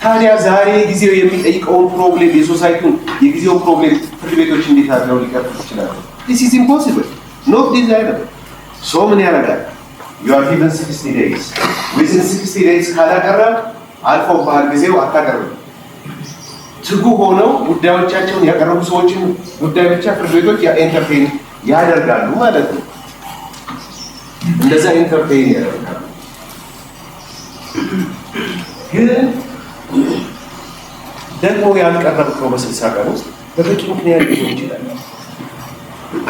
ታዲያ ዛሬ ጊዜው የሚጠይቀውን ፕሮብሌም የሶሳይቲውን የጊዜው ፕሮብሌም ፍርድ ቤቶች እንዴት አድርገው ሊቀርፉ ይችላሉ? this is impossible, not desirable. so ምን ያደርጋል? you are given 60 days. within 60 days ካላቀረብ አልፎ ባህል ጊዜው አታቀርብም። ትጉ ሆነው ጉዳዮቻቸውን ያቀረቡ ሰዎችን ጉዳይ ብቻ ፍርድ ቤቶች ኢንተርቴን ያደርጋሉ ማለት ነው። እንደዛ ኢንተርቴን ያደርጋሉ። ግን ደግሞ ያልቀረብከው በ60 ቀን ውስጥ በበቂ ምክንያት ሊሆን ይችላል።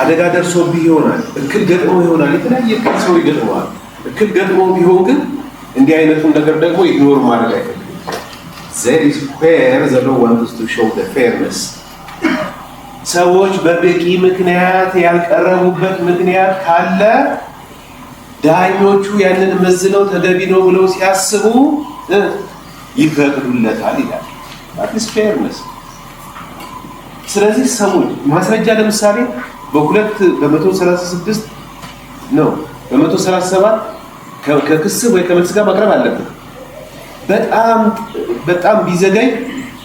አደጋ ደርሶብህ ይሆናል፣ እክል ገጥሞ ይሆናል። የተለያየ እክል ሰው ይገጥመዋል። እክል ገጥሞ ቢሆን ግን እንዲህ አይነቱን ነገር ደግሞ ኢግኖር ማድረግ አይፈልግም። That is where the law wants to show the fairness. ሰዎች በበቂ ምክንያት ያልቀረቡበት ምክንያት ካለ ዳኞቹ ያንን መዝነው ተገቢ ነው ብለው ሲያስቡ ይፈቅዱለታል ይላል። that is fairness። ስለዚህ ሰዎች ማስረጃ ለምሳሌ በ136 ነው በ137 ከክስ ወይ ከመልስ ጋር ማቅረብ አለበት። በጣም ቢዘገይ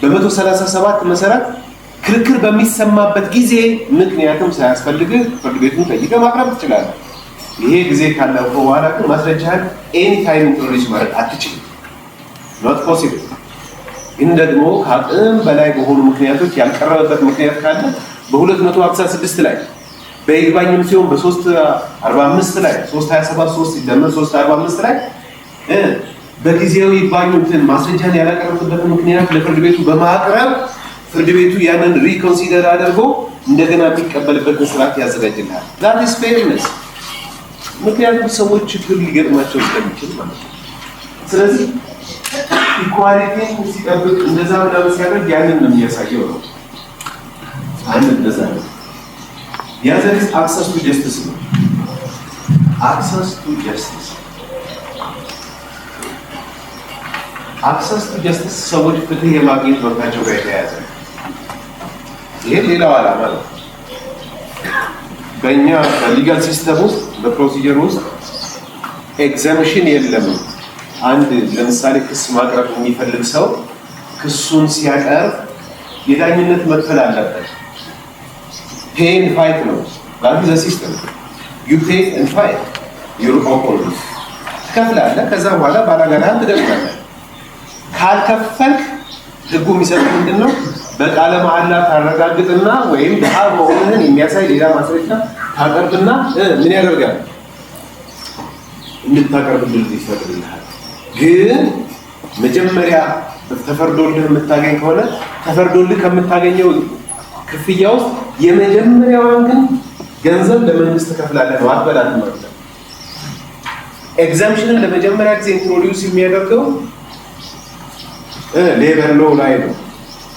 በ137 መሰረት ክርክር በሚሰማበት ጊዜ ምክንያቱም ሳያስፈልግህ ፍርድ ቤቱን ጠይቀህ ማቅረብ ትችላለህ። ይሄ ጊዜ ካለፈ በኋላ ግን ማስረጃህን ኤኒ ታይም ኢንትሮዲዩስ ማድረግ አትችልም። not possible። ግን ደግሞ ከአቅም በላይ በሆኑ ምክንያቶች ያልቀረበበት ምክንያት ካለ በ256 ላይ በይግባኝም ሲሆን በ345 ላይ 327 3 ሲደመር 345 ላይ በጊዜው ይባኙትን ማስረጃን ያላቀረበበት ምክንያት ለፍርድ ቤቱ በማቅረብ ፍርድ ቤቱ ያንን ሪኮንሲደር አድርጎ እንደገና የሚቀበልበትን ስርዓት ያዘጋጅልሃል። that is fairness። ምክንያቱም ሰዎች ችግር ሊገጥማቸው ስለሚችል ማለት ነው። ስለዚህ ኢኳሊቲን ሲጠብቅ እንደዛ ምናምን ሲያደርግ ያንን ነው የሚያሳየው ነው። አንድ እንደዛ ነው። ያዘርስ አክሰስ ቱ ጀስቲስ ነው። አክሰስ ቱ ጀስቲስ አክሰስ ቱ ጀስቲስ ሰዎች ፍትህ የማግኘት መብታቸው ጋር የተያያዘ ነው። ይሄ ሌላው ዓላማ ነው። በእኛ በሊጋል ሲስተም ውስጥ በፕሮሲጀር ውስጥ ኤግዘምሽን የለም። አንድ ለምሳሌ ክስ ማቅረብ የሚፈልግ ሰው ክሱን ሲያቀርብ የዳኝነት መክፈል አለበት። ፔይ ኤንድ ፋይት ነው ባንክ ዘ ሲስተም ዩ ፔይ ኤንድ ፋይት ዩር ኦፖነንት ትከፍላለህ። ከዛ በኋላ ባላጋራህን ትገጥማለህ። ካልከፈልክ ህጉ የሚሰጠው ምንድን ነው? በቃለ መሐላ ታረጋግጥና ወይም ድሃ መሆንህን የሚያሳይ ሌላ ማስረጃ ታቀርብና ምን ያደርጋል? እንድታቀርብልህ ይፈቅድልሃል። ግን መጀመሪያ ተፈርዶልህ የምታገኝ ከሆነ ተፈርዶልህ ከምታገኘው ክፍያ ውስጥ የመጀመሪያውን ግን ገንዘብ ለመንግስት ትከፍላለህ ነው። አትበላት ማለት ነው። ኤግዛምሽንን ለመጀመሪያ ጊዜ ኢንትሮዲዩስ የሚያደርገው ሌበር ሎው ላይ ነው።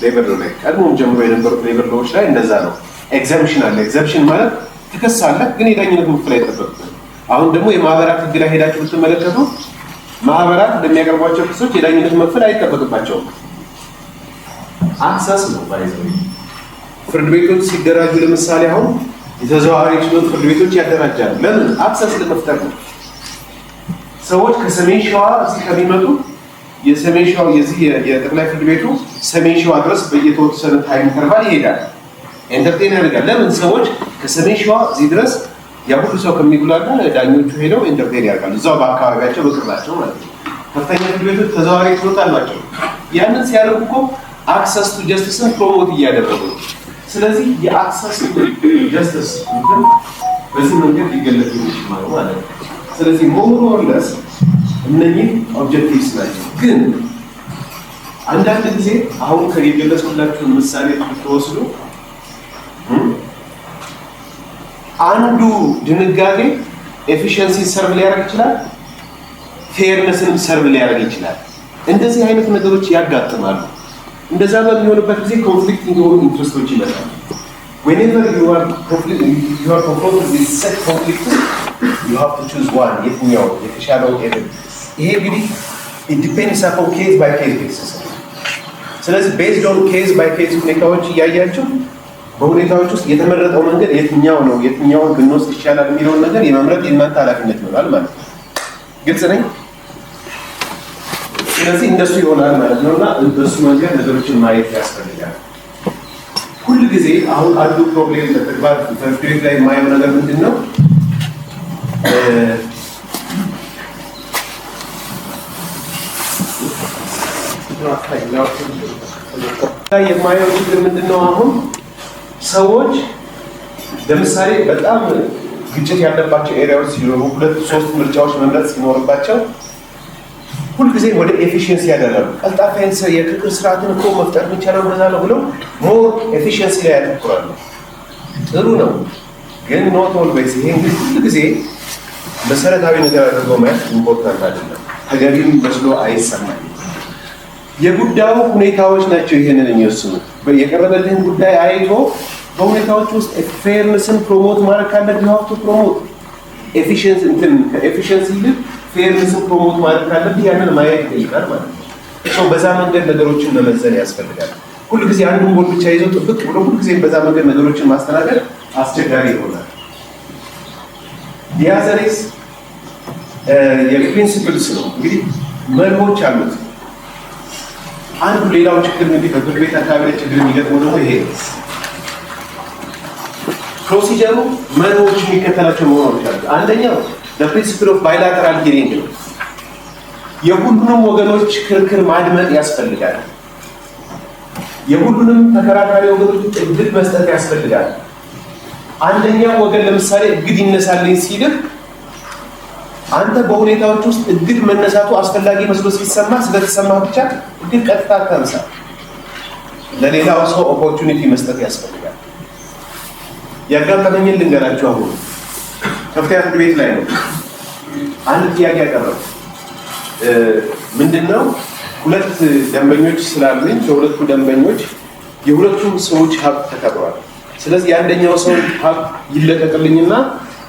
ሌበር ሎው ላይ ቀድሞም ጀምሮ የነበሩት ሌበር ሎዎች ላይ እንደዛ ነው። ኤግዛምሽን አለ። ኤግዛምሽን ማለት ትከሳለህ፣ ግን የዳኝነት መክፈል አይጠበቅብህም። አሁን ደግሞ የማህበራት ህግ ላይ ሄዳችሁ ብትመለከቱ ማህበራት ለሚያቀርቧቸው ክሶች የዳኝነት መክፈል አይጠበቅባቸውም። አክሰስ ነው ባይዘው። ፍርድ ቤቶች ሲደራጁ ለምሳሌ አሁን የተዘዋዋሪ ችሎት ፍርድ ቤቶች ያደራጃሉ። ለምን? አክሰስ ለመፍጠር ነው። ሰዎች ከሰሜን ሸዋ እዚህ ከሚመጡ የሰሜን ሸዋ የዚህ የጠቅላይ ፍርድ ቤቱ ሰሜን ሸዋ ድረስ በየተወሰነ ታይም ኢንተርቫል ይሄዳል፣ ኤንተርቴን ያደርጋል። ለምን? ሰዎች ከሰሜን ሸዋ እዚህ ድረስ ያ ሁሉ ሰው ከሚጉላላ ዳኞቹ ሄደው ኢንተርቴን ያደርጋሉ፣ እዛው በአካባቢያቸው በቅርባቸው ማለት ነው። ከፍተኛ ፍርድ ቤቶች ተዘዋዋሪ ችሎት አላቸው። ያንን ሲያደርጉ እኮ አክሰስ ቱ ጀስቲስን ፕሮሞት እያደረጉ ነው። ስለዚህ የአክሰስ ቱ ጀስቲስ በዚህ መንገድ ሊገለጽ የሚችል ማለት ነው። ስለዚህ ሞር ኦር ለስ እነኚህ ኦብጀክቲቭስ ናቸው። ግን አንዳንድ ጊዜ አሁን ከየገለጽኩላችሁ ምሳሌ ብትወስዱ አንዱ ድንጋጌ ኤፊሽንሲን ሰርቭ ሊያደርግ ይችላል፣ ፌርነስንም ሰርቭ ሊያደርግ ይችላል። እንደዚህ አይነት ነገሮች ያጋጥማሉ። እንደዛ በሚሆንበት ጊዜ ኮንፍሊክት የሆኑ ኢንትረስቶች ይመጣሉ። whenever you are confronted with such conflict you have to choose one የትኛው የተሻለው ይሄ እንግዲህ it depends upon case by case basis። ስለዚህ based on case by case ሁኔታዎች እያያችሁ በሁኔታዎች ውስጥ የተመረጠው መንገድ የትኛው ነው፣ የትኛውን ብንወስድ ይሻላል የሚለውን ነገር የመምረጥ የእናንተ ኃላፊነት ይሆናል ማለት ነው። ግልጽ ነኝ? ስለዚህ እንደሱ ይሆናል ማለት ነውና በሱ መንገድ ነገሮችን ማየት ያስፈልጋል። ሁል ጊዜ አሁን አንዱ ፕሮብሌም በተግባር ፍርድ ቤት ላይ የማየው ነገር ምንድን ነው? የማየው ችግር ምንድነው? አሁን ሰዎች ለምሳሌ በጣም ግጭት ያለባቸው ኤሪያዎች ሲኖሩ 2-3 ምርጫዎች መምረጥ ሲኖርባቸው ሁልጊዜ ወደ ኤፊሽንሲ ያደረጉ ቀልጣፋ የክርክር ስርዓትን እኮ መፍጠር የሚቻለው በዛ ነው ብለው ሞር ኤፊሽንሲ ላይ ያተኩራሉ። ጥሩ ነው፣ ግን ኖት ኦልዌይስ። ይሄ እንግዲህ ሁልጊዜ መሰረታዊ ነገር አድርገው ማየት ኢምፖርታንት አይደለም፣ ተገቢም መስሎ አይሰማኝም። የጉዳዩ ሁኔታዎች ናቸው ይሄንን የሚወስኑት። የቀረበልህን ጉዳይ አይቶ በሁኔታዎች ውስጥ ፌርነስን ፕሮሞት ማድረግ ካለብህ ሀብቱ ፕሮሞት ኤፊሽንሲ ይልቅ ፌርነስን ፕሮሞት ማድረግ ካለብህ ያንን ማየት ይጠይቃል ማለት ነው። በዛ መንገድ ነገሮችን መመዘን ያስፈልጋል። ሁልጊዜ አንዱን ጎል ብቻ ይዞ ጥብቅ ብሎ ሁልጊዜ በዛ መንገድ ነገሮችን ማስተናገድ አስቸጋሪ ይሆናል። ዲያዘሬስ የፕሪንሲፕልስ ነው እንግዲህ መርሆች አሉት። አንዱ ሌላው ችግር እንግዲህ በፍርድ ቤት አካባቢ ላይ ችግር የሚገጥመው ደግሞ ይሄ ፕሮሲጀሩ መርሆች የሚከተላቸው መሆኖች አሉ። አንደኛው ፕሪንሲፕል ኦፍ ባይላተራል ሂሪንግ ነው። የሁሉንም ወገኖች ክርክር ማድመጥ ያስፈልጋል። የሁሉንም ተከራካሪ ወገኖች እድል መስጠት ያስፈልጋል። አንደኛው ወገን ለምሳሌ እግድ ይነሳልኝ ሲልህ አንተ በሁኔታዎች ውስጥ እግድ መነሳቱ አስፈላጊ መስሎ ሲሰማ ስለተሰማ ብቻ እግድ ቀጥታ አታንሳ። ለሌላው ሰው ኦፖርቹኒቲ መስጠት ያስፈልጋል። ያጋጠመኝን ልንገራችሁ። አሁን ከፍተኛ ፍርድ ቤት ላይ ነው አንድ ጥያቄ ያቀረበው። ምንድነው? 2 ደንበኞች ስላሉኝ ከሁለቱ ደንበኞች የሁለቱም ሰዎች ሀብት ተከብሯል። ስለዚህ የአንደኛው ሰው ሀብት ይለቀቅልኝና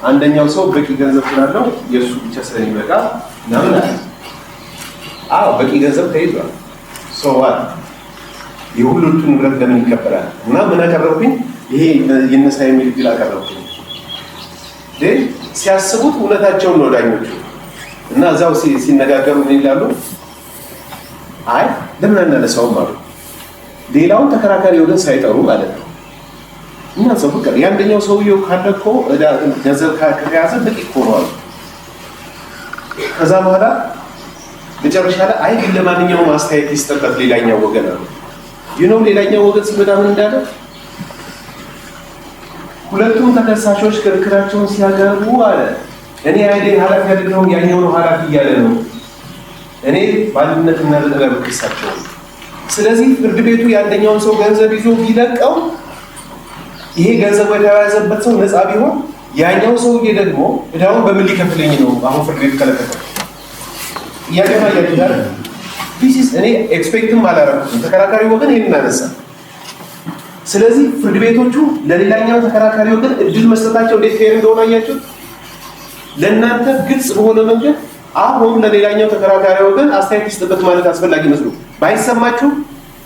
አንደኛው ሰው በቂ ገንዘብ ስላለው የእሱ ብቻ ስለሚበቃ ምናምን አለ። አዎ በቂ ገንዘብ ተይዟል። ሰዋል የሁለቱ ንብረት ለምን ይከበራል? እና ምን አቀረብኩኝ? ይሄ የነሳ የሚል ቢል አቀረብኩኝ። ሲያስቡት እውነታቸውን ነው ዳኞቹ። እና እዛው ሲነጋገሩ ምን ይላሉ? አይ ለምን አናነሳውም አሉ። ሌላውን ተከራካሪ ወገን ሳይጠሩ ማለት ነው። እና ሰው ፍቅር የአንደኛው ሰውየው ካለ እኮ ገንዘብ ከያዘ በቂ እኮ ነው አሉ። ከዛ በኋላ መጨረሻ ላይ አይ ግን ለማንኛውም አስተያየት ይስጠበት ሌላኛው ወገን አሉ። ሌላኛው ወገን ሲመጣ ምን እንዳለ? ሁለቱም ተከሳሾች ክርክራቸውን ሲያቀርቡ አለ እኔ አይደል ኃላፊ አይደለሁ ያኛው ነው ኃላፊ እያለ ነው። እኔ ባንድነት እናደርጋለን ክሳቸው። ስለዚህ ፍርድ ቤቱ የአንደኛውን ሰው ገንዘብ ይዞ ቢለቀው ይሄ ገንዘብ የተያዘበት ሰው ነፃ ቢሆን ያኛው ሰውዬ ደግሞ እዳውን በምን ሊከፍለኝ ነው? አሁን ፍርድ ቤቱ ከለቀቀው ያገባኛል። ዲስ እኔ ኤክስፔክትም አላረኩትም። ተከራካሪ ወገን ይሄን አነሳ። ስለዚህ ፍርድ ቤቶቹ ለሌላኛው ተከራካሪ ወገን እድል መስጠታቸው እንዴት ፌር እንደሆነ አያችሁ። ለእናንተ ግልጽ በሆነ መንገድ አሁን ለሌላኛው ተከራካሪ ወገን አስተያየት ይስጥበት ማለት አስፈላጊ መስሎ ባይሰማችሁ፣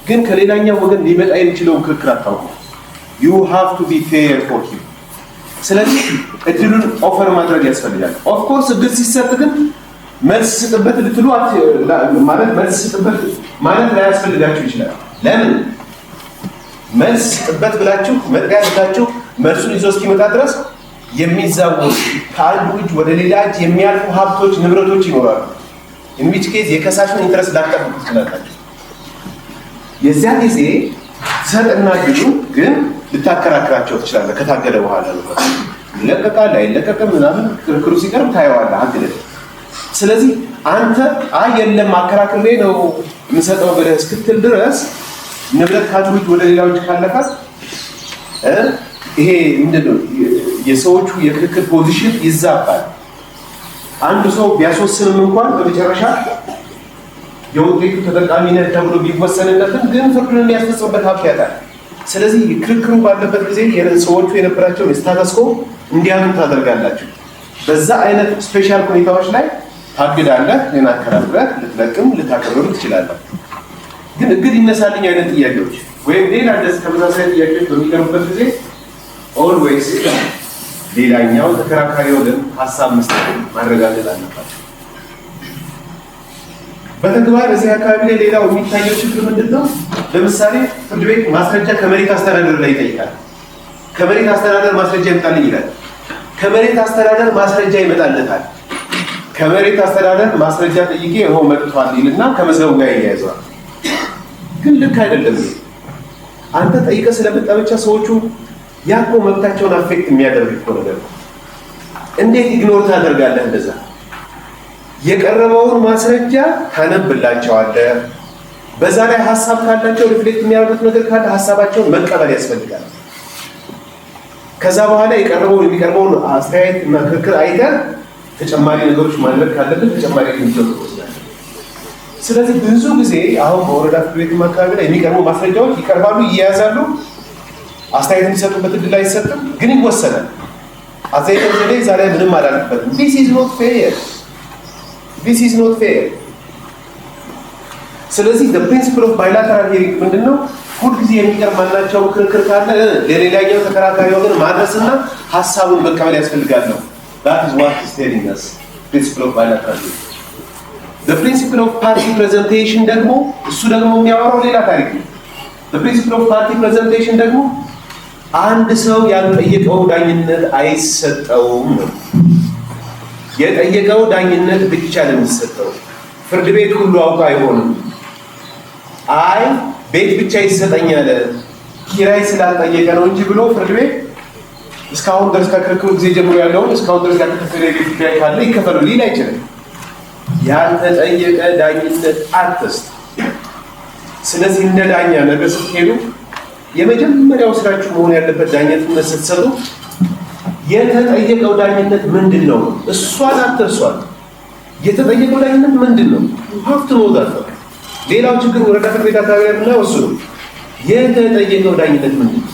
ግን ከሌላኛው ወገን ሊመጣ የሚችለውን ክርክር አታውቁ። you have to be fair for him። ስለዚህ እድሉን ኦፈር ማድረግ ያስፈልጋል። ኦፍ ኮርስ እድል ሲሰጥ ግን መልስ ስጥበት ልትሉ ማለት መልስ ስጥበት ማለት ላያስፈልጋችሁ ይችላል። ለምን መልስ ስጥበት ብላችሁ መጥሪያ ልታችሁ መልሱን ይዞ እስኪመጣ ድረስ የሚዛወሩ ከአንዱ እጅ ወደ ሌላ እጅ የሚያልፉ ሀብቶች፣ ንብረቶች ይኖራሉ። ኢንዊች ኬዝ የከሳሹን ኢንትረስት ላትጠብቁ ትችላላችሁ። የዚያ ጊዜ ሰጥና ግዱ ግን ልታከራክራቸው ትችላለህ። ከታገደ በኋላ ነው ይለቀቃል አይለቀቅም ምናምን ክርክሩ ሲቀርብ ታየዋለህ አግደህ። ስለዚህ አንተ አይ የለም አከራክሬ ነው የምሰጠው ብለህ እስክትል ድረስ ንብረት ከአንዱ እጅ ወደ ሌላው እጅ ካለፋት ይሄ ምንድነው የሰዎቹ የክርክር ፖዚሽን ይዛባል። አንዱ ሰው ቢያስወስንም እንኳን በመጨረሻ የውጤቱ ተጠቃሚ ነህ ተብሎ ቢወሰንለትም ግን ፍርዱን የሚያስፈጽምበት ሀብት ያጣል። ስለዚህ ክርክሩ ባለበት ጊዜ ሰዎቹ የነበራቸውን ስታተስ ኮ እንዲያኑ ታደርጋላችሁ። በዛ አይነት ስፔሻል ሁኔታዎች ላይ ታግዳለህ። ሌላ አከራክረህ ልትለቅም ልታከብሩ ትችላለህ። ግን እግድ ይነሳልኝ አይነት ጥያቄዎች ወይም ሌላ እንደዚህ ተመሳሳይ ጥያቄዎች በሚቀርቡበት ጊዜ ኦልዌይስ ሌላኛው ተከራካሪ ወገን ሀሳብ መስጠት ማረጋገጥ አለባቸው። በተግባር እዚህ አካባቢ ላይ ሌላው የሚታየው ችግር ምንድን ነው? ለምሳሌ ፍርድ ቤት ማስረጃ ከመሬት አስተዳደር ላይ ይጠይቃል። ከመሬት አስተዳደር ማስረጃ ይመጣልኝ ይላል። ከመሬት አስተዳደር ማስረጃ ይመጣለታል። ከመሬት አስተዳደር ማስረጃ ጠይቄ ይኸው መጥቷል ይልና ከመዝገቡ ጋር ያያይዘዋል። ግን ልክ አይደለም። አንተ ጠይቀህ ስለመጣ ብቻ ሰዎቹ ያኮ መብታቸውን አፌክት የሚያደርግ እኮ ነገር እንዴት ኢግኖር ታደርጋለህ? እንደዛ የቀረበውን ማስረጃ ታነብላቸዋለህ። በዛ ላይ ሀሳብ ካላቸው ሪፍሌክት የሚያደርጉት ነገር ካለ ሀሳባቸውን መቀበል ያስፈልጋል። ከዛ በኋላ የሚቀርበውን አስተያየት እና ክርክር አይተህ ተጨማሪ ነገሮች ማድረግ ካለብን ተጨማሪ እርምጃዎች ትወስዳለህ። ስለዚህ ብዙ ጊዜ አሁን በወረዳ ፍርድ ቤት አካባቢ ላይ የሚቀርቡ ማስረጃዎች ይቀርባሉ፣ ይያያዛሉ፣ አስተያየት የሚሰጡበት እድል አይሰጥም፣ ግን ይወሰናል። አዘይተን ዘዴ ዛሬ ምንም አላልኩበትም። this is not fair። ስለዚህ the principle of bilateral hearing ምንድነው? ሁልጊዜ የሚቀርብ ማናቸው ክርክር ካለ ለሌላኛው ተከራካሪ ወገን ማድረስና ሐሳቡን መቀበል ያስፈልጋል ነው። that is what is telling us principle of bilateral hearing። the principle of party presentation ደግሞ እሱ ደግሞ የሚያወራው ሌላ ታሪክ ነው። the principle of party presentation ደግሞ አንድ ሰው ያልጠየቀው ዳኝነት አይሰጠውም ነው። የጠየቀው ዳኝነት ብቻ ነው የሚሰጠው። ፍርድ ቤት ሁሉ አውቃ አይሆንም። አይ ቤት ብቻ ይሰጠኛል ኪራይ ስላልጠየቀ ነው እንጂ ብሎ ፍርድ ቤት እስካሁን ድረስ ከክርክሩ ጊዜ ጀምሮ ያለውን እስካሁን ድረስ ያልተከፈለ ቤት ኪራይ ካለ ይከፈሉ ሊል አይችልም። ያልተጠየቀ ዳኝነት አትስጥ። ስለዚህ እንደ ዳኛ ነገር ስትሄዱ የመጀመሪያው ስራችሁ መሆን ያለበት ዳኝነት ስትሰጡ የተጠየቀው ዳኝነት ምንድን ነው? እሷን አትርሷል። የተጠየቀው ዳኝነት ምንድን ነው? ሀብት ነው ዳፈ ሌላው ችግር ወረዳ ፍርድ ቤት አካባቢ ያለና ወስኑ የተጠየቀው ዳኝነት ምንድን ነው?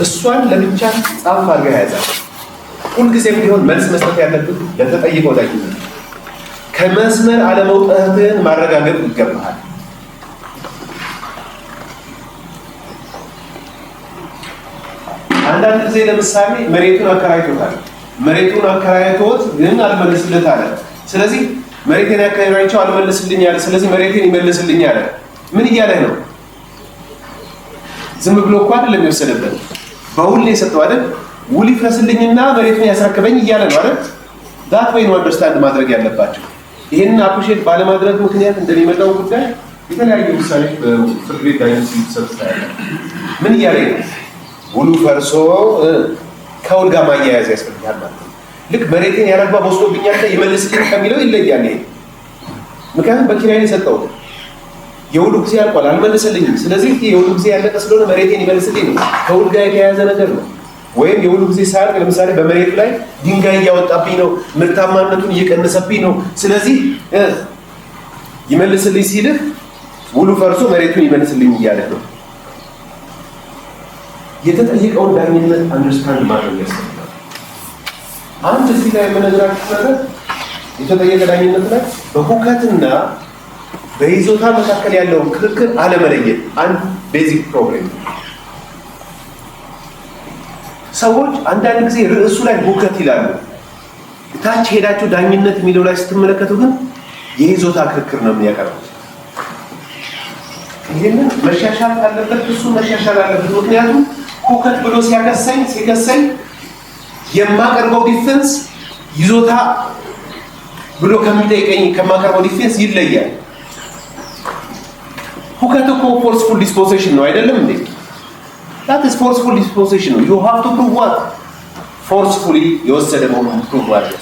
እሷን ለብቻ ጻፍ አድርጋ ያዛል። ሁልጊዜም ቢሆን መልስ መስጠት ያለብን ለተጠየቀው ዳኝነት ከመስመር አለመውጣትህን ማረጋገጥ ይገባሃል። አንዳንድ ጊዜ ለምሳሌ መሬቱን አከራይቶታል። መሬቱን አከራይቶት ግን አልመለስለት አለ። ስለዚህ መሬቴን አከራይቼው አልመለስልኝ አለ። ስለዚህ መሬቴን ይመልስልኝ አለ። ምን እያለ ነው? ዝም ብሎ እኮ አይደለም የወሰደበት፣ በውል የሰጠው አይደል? ውል ይፍረስልኝና መሬቱን ያስረክበኝ እያለ ነው አይደል? ዳት ወይ ነው አንደርስታንድ ማድረግ ያለባቸው። ይሄንን አፕሪሼት ባለማድረግ ምክንያት እንደሚመጣው ጉዳይ የተለያዩ ውሳኔዎች በፍርድ ቤት ዳኝነት ሲሰጥ ታያለ። ምን እያለ ነው? ውሉ ፈርሶ ከውል ጋር ማያያዝ ያስፈልጋል ማለት ነው። ልክ መሬቴን ያረባ ወስዶብኛል ይመልስልኝ ከሚለው ይለያል ይሄ። ምክንያቱም በኪራይ ነው የሰጠው። የውሉ ጊዜ አልቋል፣ አልመለሰልኝም። ስለዚህ የውሉ ጊዜ ያለቀ ስለሆነ መሬቴን ይመልስልኝ ነው። ከውል ጋር የተያያዘ ነገር ነው። ወይም የውሉ ጊዜ ሳያልቅ ለምሳሌ በመሬቱ ላይ ድንጋይ እያወጣብኝ ነው፣ ምርታማነቱን እየቀነሰብኝ ነው። ስለዚህ ይመልስልኝ ሲልህ ውሉ ፈርሶ መሬቱን ይመልስልኝ እያለ ነው። የተጠየቀውን ዳኝነት አንደርስታንድ ማድረግ ያስፈልጋል። አንድ እዚህ ላይ የምነግራችሁ ነገር የተጠየቀ ዳኝነት ላይ በሁከትና በይዞታ መካከል ያለውን ክርክር አለመለየት አንድ ቤዚክ ፕሮብሌም። ሰዎች አንዳንድ ጊዜ ርዕሱ ላይ ሁከት ይላሉ። ታች ሄዳችሁ ዳኝነት የሚለው ላይ ስትመለከቱ ግን የይዞታ ክርክር ነው የሚያቀርቡት። ይህንን መሻሻል ካለበት እሱ መሻሻል አለበት። ምክንያቱም ሁከት ብሎ ሲከሰኝ የማቀርበው ዲፌንስ ይዞታ ብሎ ከሚጠይቀኝ ከማቀርበው ዲፌንስ ይለያል። ሁከት እኮ ፎርስፉል ዲስፖዚሽን ነው አይደለም እንዴ? that is forceful disposition ነው። you have to prove what forcefully የወሰደ መሆኑን prove አድርገህ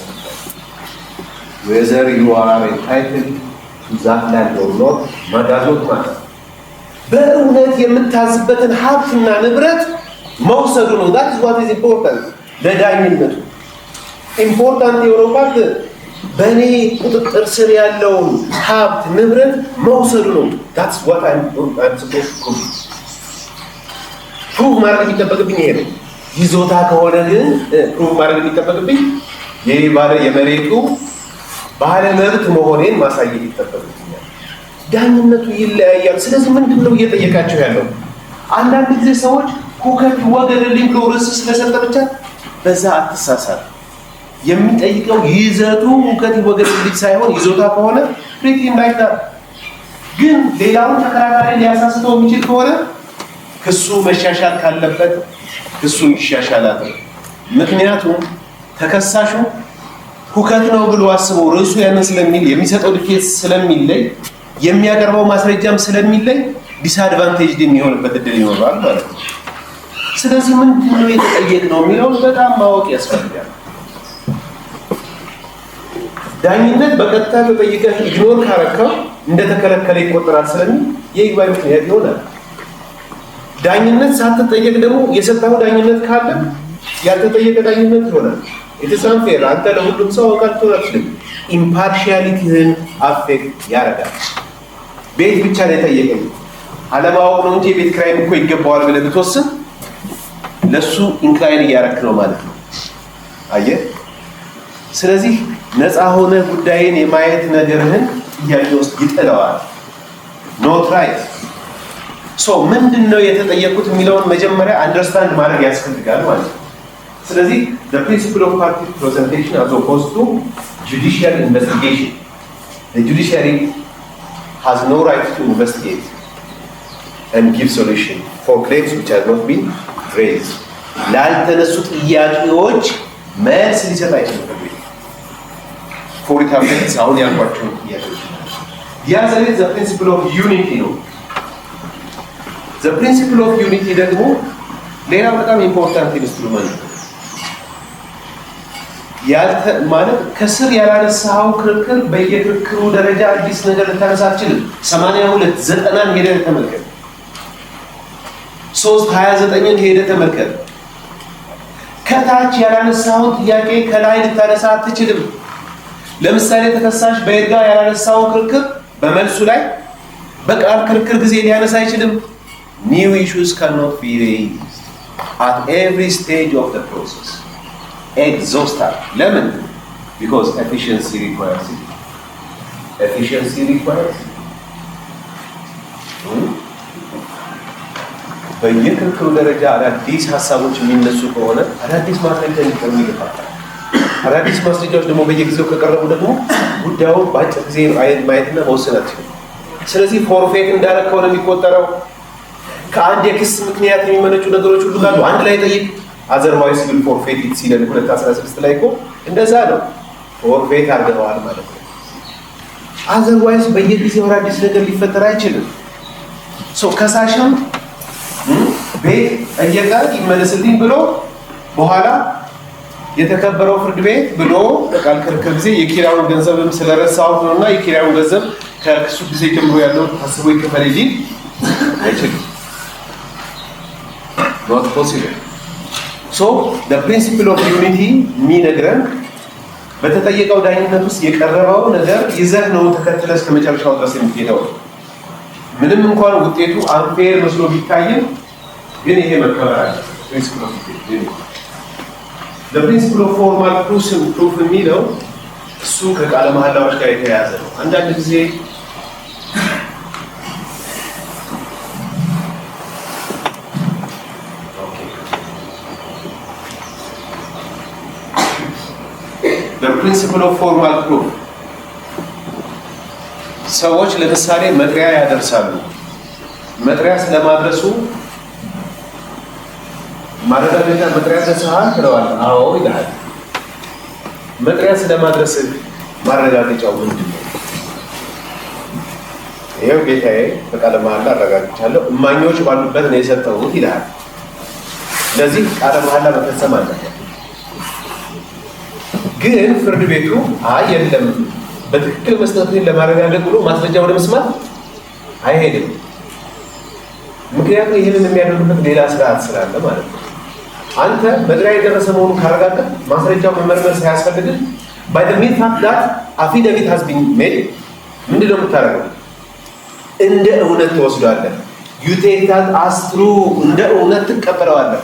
whether you are entitled to that land or not ማዳዞት ማለት በእውነት የምታዝበትን ሀብትና ንብረት መውሰዱ ነው። that is what is important ለዳኝነቱ ኢምፖርታንት የሆነው ፓርት በእኔ ቁጥጥር ስር ያለውን ሀብት ንብረት መውሰዱ ነው። that's what I'm supposed to prove ፕሩቭ ማድረግ የሚጠበቅብኝ ይሄ ነው። ይዞታ ከሆነ ግን ፕሩቭ ማድረግ የሚጠበቅብኝ የመሬቱ ባለ መብት መሆኔን ማሳየት ይጠበቅብኛል። ዳኝነቱ ይለያያል። ስለዚህ ምንድን ነው እየጠየቃቸው ያለው? አንዳንድ ጊዜ ሰዎች ሁከት ወገደልኝ ብሎ ርዕስ ስለሰጠ ብቻ በዛ አትሳሳት። የሚጠይቀው ይዘቱ ሁከት ወገደልኝ ሳይሆን ይዞታ ከሆነ ፕሪቲ እንዳይታ ግን ሌላውን ተከራካሪ ሊያሳስተው የሚችል ከሆነ ክሱ መሻሻል ካለበት ክሱ ይሻሻላል። ምክንያቱም ተከሳሹ ሁከት ነው ብሎ አስበው ርዕሱ ያንን ስለሚል የሚሰጠው ዲፌንስ ስለሚለይ የሚያቀርበው ማስረጃም ስለሚለይ ዲስአድቫንቴጅድ የሚሆንበት እድል ይኖራል ማለት ነው። ስለዚህ ምንድነው የተጠየቅነው የሚለውን በጣም ማወቅ ያስፈልጋል። ዳኝነት በቀጥታ ተጠይቀህ ኢግኖር ካረከው እንደተከለከለ ይቆጠራል ስለሚል የይግባኝ ምክንያት ይሆናል። ዳኝነት ሳትጠየቅ ደግሞ የሰጠው ዳኝነት ካለ ያልተጠየቀ ዳኝነት ይሆናል። ኢትሳም ፌር አንተ ለሁሉም ሰው አውቃለሁ አትችልም። ኢምፓርሻሊቲህን አፌክት ያደርጋል። ቤት ብቻ ነው የጠየቀኝ አለማወቅ ነው እንጂ የቤት ኪራይ እኮ ይገባዋል ብለህ ብትወስን ለሱ ኢንክላይን እያደረክ ነው ማለት ነው። አየህ። ስለዚህ ነፃ ሆነ ጉዳይን የማየት ነገርህን ጥያቄ ውስጥ ይጥለዋል። ኖት ራይት ሶ ምንድነው የተጠየቁት የሚለውን መጀመሪያ አንደርስታንድ ማድረግ ያስፈልጋል ማለት ነው። ስለዚህ the principle of party presentation as opposed to judicial investigation. The judiciary has no right to investigate and give solution for claims which have not been raised. ላልተነሱ ጥያቄዎች መልስ ሊሰጥ አይችልም። for example አሁን ያልኳቸው ጥያቄዎች ያዘለ the principle of unity ነው። the principle of unity ደግሞ ሌላ በጣም ኢምፖርታንት ኢንስትሩመንት ነው። ማለት ከስር ያላነሳው ክርክር በየክርክሩ ደረጃ አዲስ ነገር ልታነሳ አትችልም። 82 90ን ሄደህ ተመልከት። 329ን ሄደህ ተመልከት። ከታች ያላነሳው ጥያቄ ከላይ ልታነሳ አትችልም። ለምሳሌ ተከሳሽ በይርጋ ያላነሳው ክርክር በመልሱ ላይ በቃል ክርክር ጊዜ ሊያነሳ አይችልም። new issues cannot be raised at every stage of the process. Exhaustive. Lemon, because efficiency requires it. Efficiency requires it. በየክርክሩ ደረጃ አዳዲስ ሀሳቦች የሚነሱ ከሆነ አዳዲስ ማስረጃ ሊቀርቡ ይገባል። አዳዲስ ማስረጃዎች ደግሞ በየጊዜው ከቀረቡ ደግሞ ጉዳዩ በአጭር ጊዜ ማየትና መወሰን አትችልም። ስለዚህ ፎርፌት እንዳደረግከው ነው የሚቆጠረው። ከአንድ የክስ ምክንያት የሚመነጩ ነገሮች ሁሉ ካሉ አንድ ላይ ጠይቅ። otherwise will forfeit it ሲል 2016 ላይ እኮ እንደዛ ነው። ፎርፌት አድርገዋል ማለት ነው። otherwise በየጊዜው አዲስ ነገር ሊፈጠር አይችልም። ከሳሽም ቤት ጠየቀ ይመለስልኝ ብሎ በኋላ የተከበረው ፍርድ ቤት ብሎ በቃል ክርክር ጊዜ የኪራዩን ገንዘብም ስለረሳሁት ነውና የኪራዩን ገንዘብ ከክሱ ጊዜ ጀምሮ ያለው ታስቦ ይከፈል እንጂ አይችልም። not possible. So the principle of unity የሚነግረን በተጠየቀው ዳኝነት ውስጥ የቀረበው ነገር ይዘህ ነው ተከትለህ እስከ መጨረሻው ድረስ የምትሄደው። ምንም እንኳን ውጤቱ አንፌር መስሎ ቢታይም ግን ይሄ መከበር አለ። principle of unity the principle of formal proof የሚለው እሱ ከቃለ መሐላዎች ጋር የተያያዘ ነው። አንዳንድ ጊዜ the principle of formal proof ሰዎች ለምሳሌ መጥሪያ ያደርሳሉ። መጥሪያ ስለማድረሱ ማረጋገጫ መጥሪያ ተሰሃል ትለዋለህ። አዎ ይላል። መጥሪያ ስለማድረስ ማረጋገጫው ምንድን ነው? ይሄው ጌታዬ በቃለ መሐላ አረጋግጫለሁ እማኞች ባሉበት ነው የሰጠሁት ይላል። ስለዚህ ቃለ መሐላ መፈጸም አለበት። ግን ፍርድ ቤቱ አይ የለም በትክክል መስጠትን ለማረጋገጥ ብሎ ማስረጃ ወደ መስማት አይሄድም። ምክንያቱም ይህንን የሚያደርጉበት ሌላ ስርዓት ስላለ ማለት ነው። አንተ መጥሪያ የደረሰ መሆኑን ካረጋገጥ ማስረጃው መመርመር ሳያስፈልግህ by the mere fact that affidavit has been made ምንድነው የምታደርገው? እንደ እውነት ትወስደዋለህ። you take that as true እንደ እውነት ትቀበለዋለህ።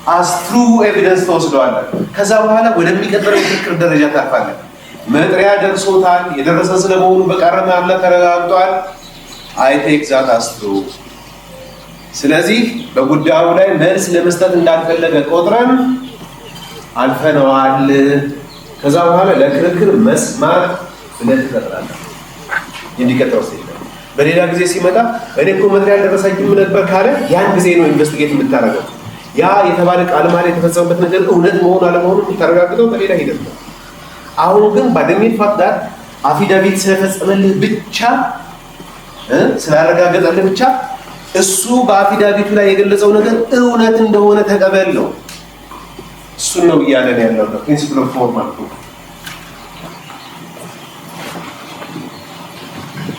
as true evidence ተወስደዋለህ። ከዛ በኋላ ወደሚቀጥለው የክርክር ደረጃ ታልፋለህ። መጥሪያ ደርሶታል፣ የደረሰ ስለመሆኑ በቃለ መሐላ ተረጋግጧል። I take that as true። ስለዚህ በጉዳዩ ላይ መልስ ለመስጠት እንዳልፈለገ ቆጥረን አልፈነዋል። ከዛ በኋላ ለክርክር መስማት ብለህ ትቀጥላለህ። እንዲቀጥለው ሲል በሌላ ጊዜ ሲመጣ እኔ እኮ መጥሪያ ደረሰኝም ነበር ካለ ያን ጊዜ ነው ኢንቨስቲጌት የምታደርገው። ያ የተባለ ቃለ መሐላ የተፈጸመበት ነገር እውነት መሆኑ አለመሆኑ የምታረጋግጠው በሌላ ሂደት ነው። አሁን ግን ባደሚል ፋክት አፊዳቪት ስለፈጸመልህ ብቻ ስላረጋገጠልህ ብቻ እሱ በአፊዳቪቱ ላይ የገለጸው ነገር እውነት እንደሆነ ተቀበል ነው። እሱን ነው እያለን ያለው ፕሪንሲፕል ኦፍ ፎርማል ፕሩፍ።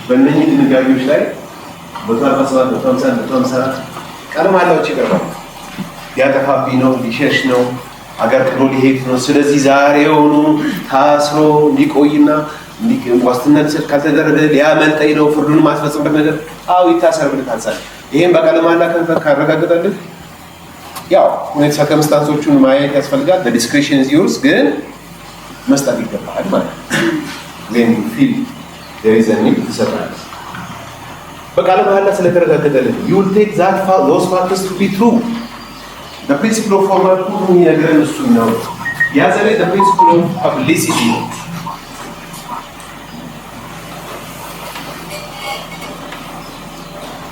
በእነኚህ ድንጋጌዎች ላይ 147 154 ቀለም አላዎች ይቀርባል። ሊያጠፋብኝ ነው፣ ሊሸሽ ነው፣ አገር ጥሎ ሊሄድ ነው፣ ስለዚህ ዛሬውኑ ታስሮ ሊቆይና ዋስትና ሊሰጥ ካልተደረገ ሊያመልጠኝ ነው፣ ፍርዱን ማስፈጸምበት ነገር ይታሰር ብለህ ታዛለህ። ይሄን በቃለ መሃላ ካረጋገጠልህ ያው ሁኔታ ሰርከምስታንሶቹን ማየት ያስፈልጋል። በዲስክሪፕሽን ዩርስ ግን መስጠት ይገባል ማለት ነው። when you feel there is a need ትሰጣለህ። በቃለ መሃላ ስለተረጋገጠልህ you will take those factors to be true. The principle of formal proof የሚነግረን እሱን ነው። ያዘለ the principle of publicity ነው።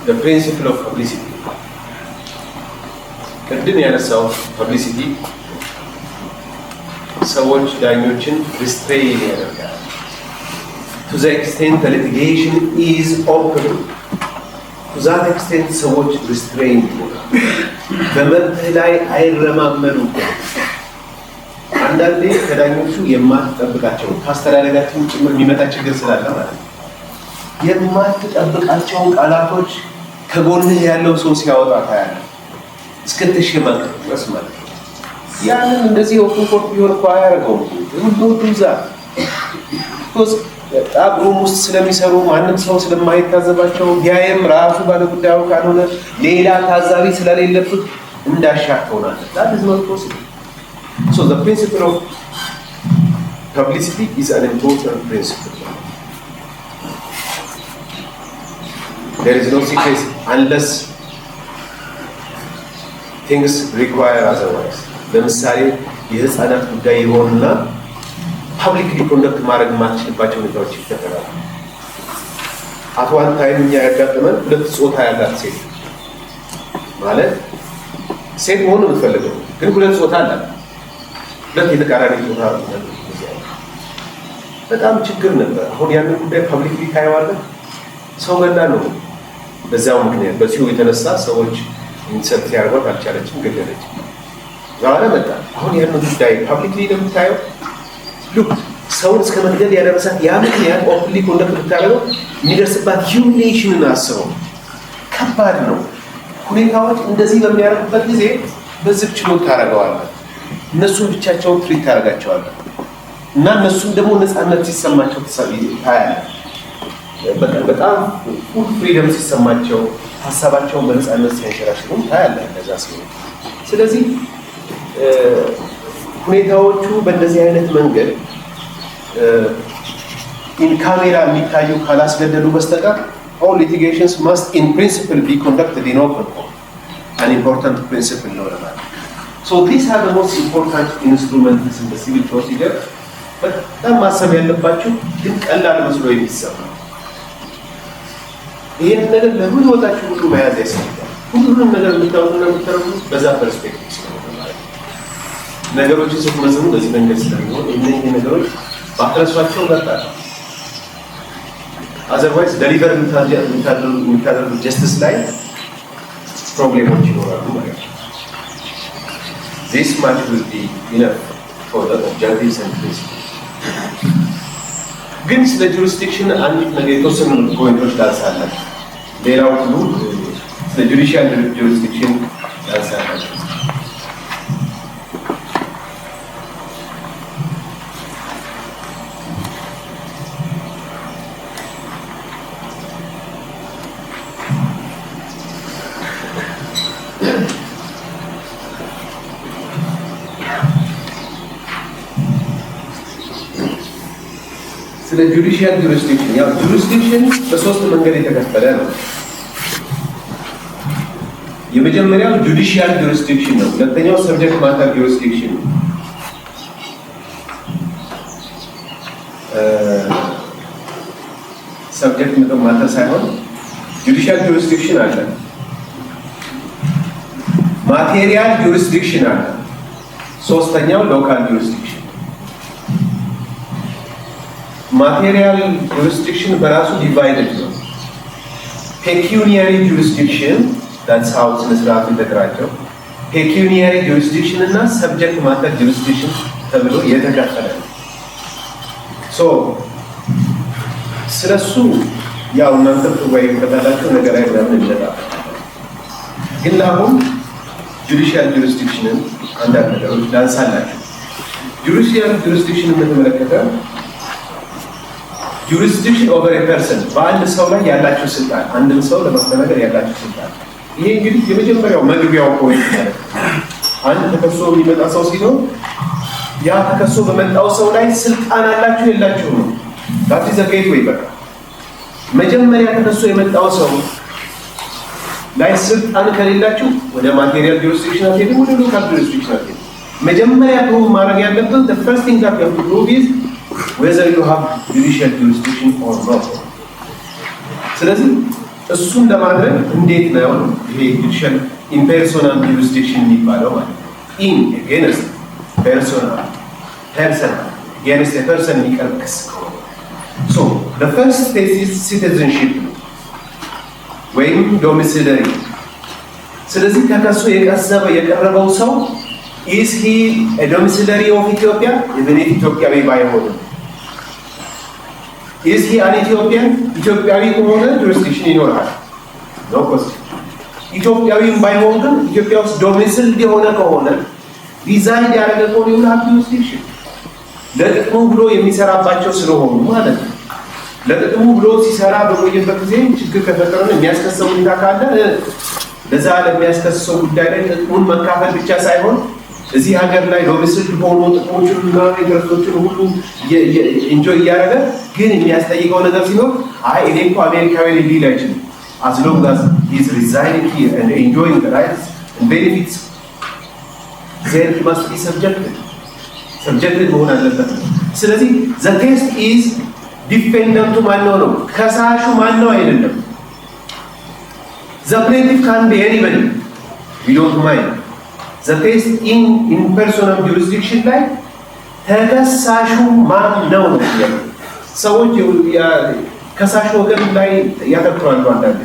The principle of publicity ቅድም ያነሳው ፐብሊሲቲ ሰዎች ዳኞችን ሪስትሬን ያደርጋል። to the extent the litigation is open, to that extent ሰዎች ሪስትሬን ይሆናል። በመብትህ ላይ አይረማመዱም። አንዳንዴ ከዳኞቹ የማትጠብቃቸው ከአስተዳደጋችን ጭምር የሚመጣ ችግር ስላለ ማለት ነው የማትጠብቃቸው ቃላቶች ከጎንህ ያለው ሰው ሲያወጣ ታያለህ እስክትሸማቀቅ ድረስ ማለት ነው። ያንን እንደዚህ ኦፕን ኮርት ቢሆን እኮ አያደርገውም። ሁሉ ዱዛ ጣብሩም ውስጥ ስለሚሰሩ ማንም ሰው ስለማይታዘባቸው ያየም ራሱ ባለጉዳዩ ካልሆነ ሌላ ታዛቢ ስለሌለበት እንዳሻህ ትሆናለህ። that is not possible. So the principle of publicity is an important principle. There is no secrecy unless things require otherwise. ለምሳሌ የህፃናት ጉዳይ ይሆንና ፐብሊክሊ ኮንዳክት ማድረግ ማትችልባቸው ሁኔታዎች ይፈጠራሉ። አት ዋን ታይም እኛ ያጋጠመን ሁለት ጾታ ያላት ሴት ማለት ሴት መሆን የምትፈልገው ግን ሁለት ጾታ አላት። ሁለት የተቃራኒ ጾታ በጣም ችግር ነበር። አሁን ያንን ጉዳይ ፐብሊክሊ ታየዋለህ። ሰው ገላ ነው። በዛው ምክንያት በዚሁ የተነሳ ሰዎች ኢንሰርት ያርጓት አልቻለችም፣ ገደለች። ዛሬ መጣ። አሁን ያንን ጉዳይ ፐብሊክሊ እንደምታየው ሉክ ሰውን እስከ መግደል ያደረሳት ያ ምክንያት ኦፕንሊ ኮንዳክት ብታደርገው የሚደርስባት ሂዩሚሊዬሽንን አስበው። ከባድ ነው። ሁኔታዎች እንደዚህ በሚያደርጉበት ጊዜ በዝግ ችሎት ታደርገዋለህ። እነሱን ብቻቸውን ትሪት ታደርጋቸዋለህ እና እነሱም ደግሞ ነፃነት ሲሰማቸው ታያለህ። በጣም ፉል ፍሪደም ሲሰማቸው ሀሳባቸውን በነፃነት ሲያንሸራሽሩ ታያለህ እንደዛ ሲሆን። ስለዚህ ሁኔታዎቹ በእንደዚህ አይነት መንገድ ኢን ካሜራ የሚታዩ ካላስገደዱ በስተቀር all litigations must in principle be conducted in open court. An important principle ነው ለማለት። So these are the most important instruments in the civil procedure. በጣም ማሰብ ያለባችሁ ግን ቀላል መስሎ የሚሰማ ይህን ነገር ለምን ወጣችሁ ሁሉ መያዝ ያስፈልጋል። ሁሉንም ነገር የምታወጡና የምታረጉት በዛ ፐርስፔክቲቭ ስለሆነ ማለት ነው። ነገሮችን ስትመዝኑ በዚህ መንገድ ስለሚሆን እነዚህ ነገሮች ባትረሷቸው በጣም otherwise deliver የምታደርጉት ጀስቲስ ላይ ፕሮብሌሞች ይኖራሉ ማለት ነው። This much will be enough for the objectives and principles. ግን ስለ ጁሪስዲክሽን አንዲት ነገር የተወሰኑ ፖይንቶች ዳንሳለን። ሌላው ሁሉ ስለ ጁዲሻል ጁሪስዲክሽን ዳንሳለን። ስለ ጁዲሻል ጁሪስዲክሽን ያው ጁሪስዲክሽን በሶስት መንገድ የተከፈለ ነው። የመጀመሪያው ጁዲሻል ጁሪስዲክሽን ነው። ሁለተኛው ሰብጀክት ማተር ጁሪስዲክሽን ነው። ሰብጀክት ማተር ሳይሆን ጁዲሻል ጁሪስዲክሽን አለ፣ ማቴሪያል ጁሪስዲክሽን አለ፣ ሶስተኛው ሎካል ጁሪስዲክሽን። ማቴሪያል ጁሪስዲክሽን በራሱ ዲቫይድድ ነው። pecuniary jurisdiction, that's how ስነስርዓቱ የተደራጀው pecuniary jurisdiction እና subject matter jurisdiction ተብሎ የተከፈለ ነው። ሶ ስለሱ ያው እናንተ ወይ ከተላችሁ ነገር አይደለም ይላል። ግን አሁን judicial jurisdiction አንዳንድ ነገሮች ላንሳላችሁ። judicial jurisdiction በተመለከተ jurisdiction over a person በአንድ ሰው ላይ ያላችሁ ስልጣን፣ አንድን ሰው ለማስተናገድ ያላችሁ ስልጣን። ይሄ እንግዲህ የመጀመሪያው መግቢያው ፖይንት ማለት ነው። አንድ ተከሶ የሚመጣ ሰው ሲኖር ያ ተከሶ በመጣው ሰው ላይ ስልጣን አላችሁ የላችሁ ነው። that is a gateway በቃ መጀመሪያ ተከሶ የመጣው ሰው ላይ ስልጣን ከሌላችሁ ወደ ማቴሪያል ጁሪስዲክሽን አትሄዱም፣ ወደ ሎካል ጁሪስዲክሽን አትሄዱም። መጀመሪያ ፕሩቭ ማድረግ ያለብን the first thing that you have to prove is whether you have judicial jurisdiction or not. ስለዚህ እሱን ለማድረግ እንዴት ነው ይሄ judicial impersonal jurisdiction የሚባለው ማለት ነው። in against personal against a person የሚቀርብ ክስ ከሆነ so the first stage is citizenship ወይም ዶሚሲለሪ። ስለዚህ ተከሶ የቀረበው ሰው is he a domiciliary of Ethiopia? even if ኢትዮጵያዊ ባይሆን is he an Ethiopian? ኢትዮጵያዊ ከሆነ jurisdiction ይኖራል no question። ኢትዮጵያዊም ባይሆን ግን ኢትዮጵያ ውስጥ ዶሚሲል የሆነ ከሆነ ሪዛይድ ያደረገ ከሆነ ይሁን jurisdiction ለጥቅሙ ብሎ የሚሰራባቸው ስለሆኑ ማለት ነው። ለጥቅሙ ብሎ ሲሰራ በቆየበት ጊዜ ችግር ከፈጠረን የሚያስከሰው ሁኔታ ካለ ለዛ ለሚያስከሰው ጉዳይ ላይ ጥቅሙን መካፈል ብቻ ሳይሆን እዚህ ሀገር ላይ ዶሚሲል ሆኖ ጥቅሞቹንና ኢንተረስቶቹን ሁሉ ኢንጆይ እያደረገ ግን የሚያስጠይቀው ነገር ሲኖር አይ እኔ እኮ አሜሪካዊ ሊል አይችልም as long as he is residing here and enjoying the rights and benefits then he must be subjected መሆን አለበት። ስለዚህ the test is ዲፌንደንቱ ማነው ነው? ከሳሹ ማነው አይደለም። the plaintiff can be anybody, we don't mind. the test in personal jurisdiction ላይ ተከሳሹ ማን ነው ነው ሰዎች ከሳሹ ወገን ላይ ያተኩራሉ አንዳንዴ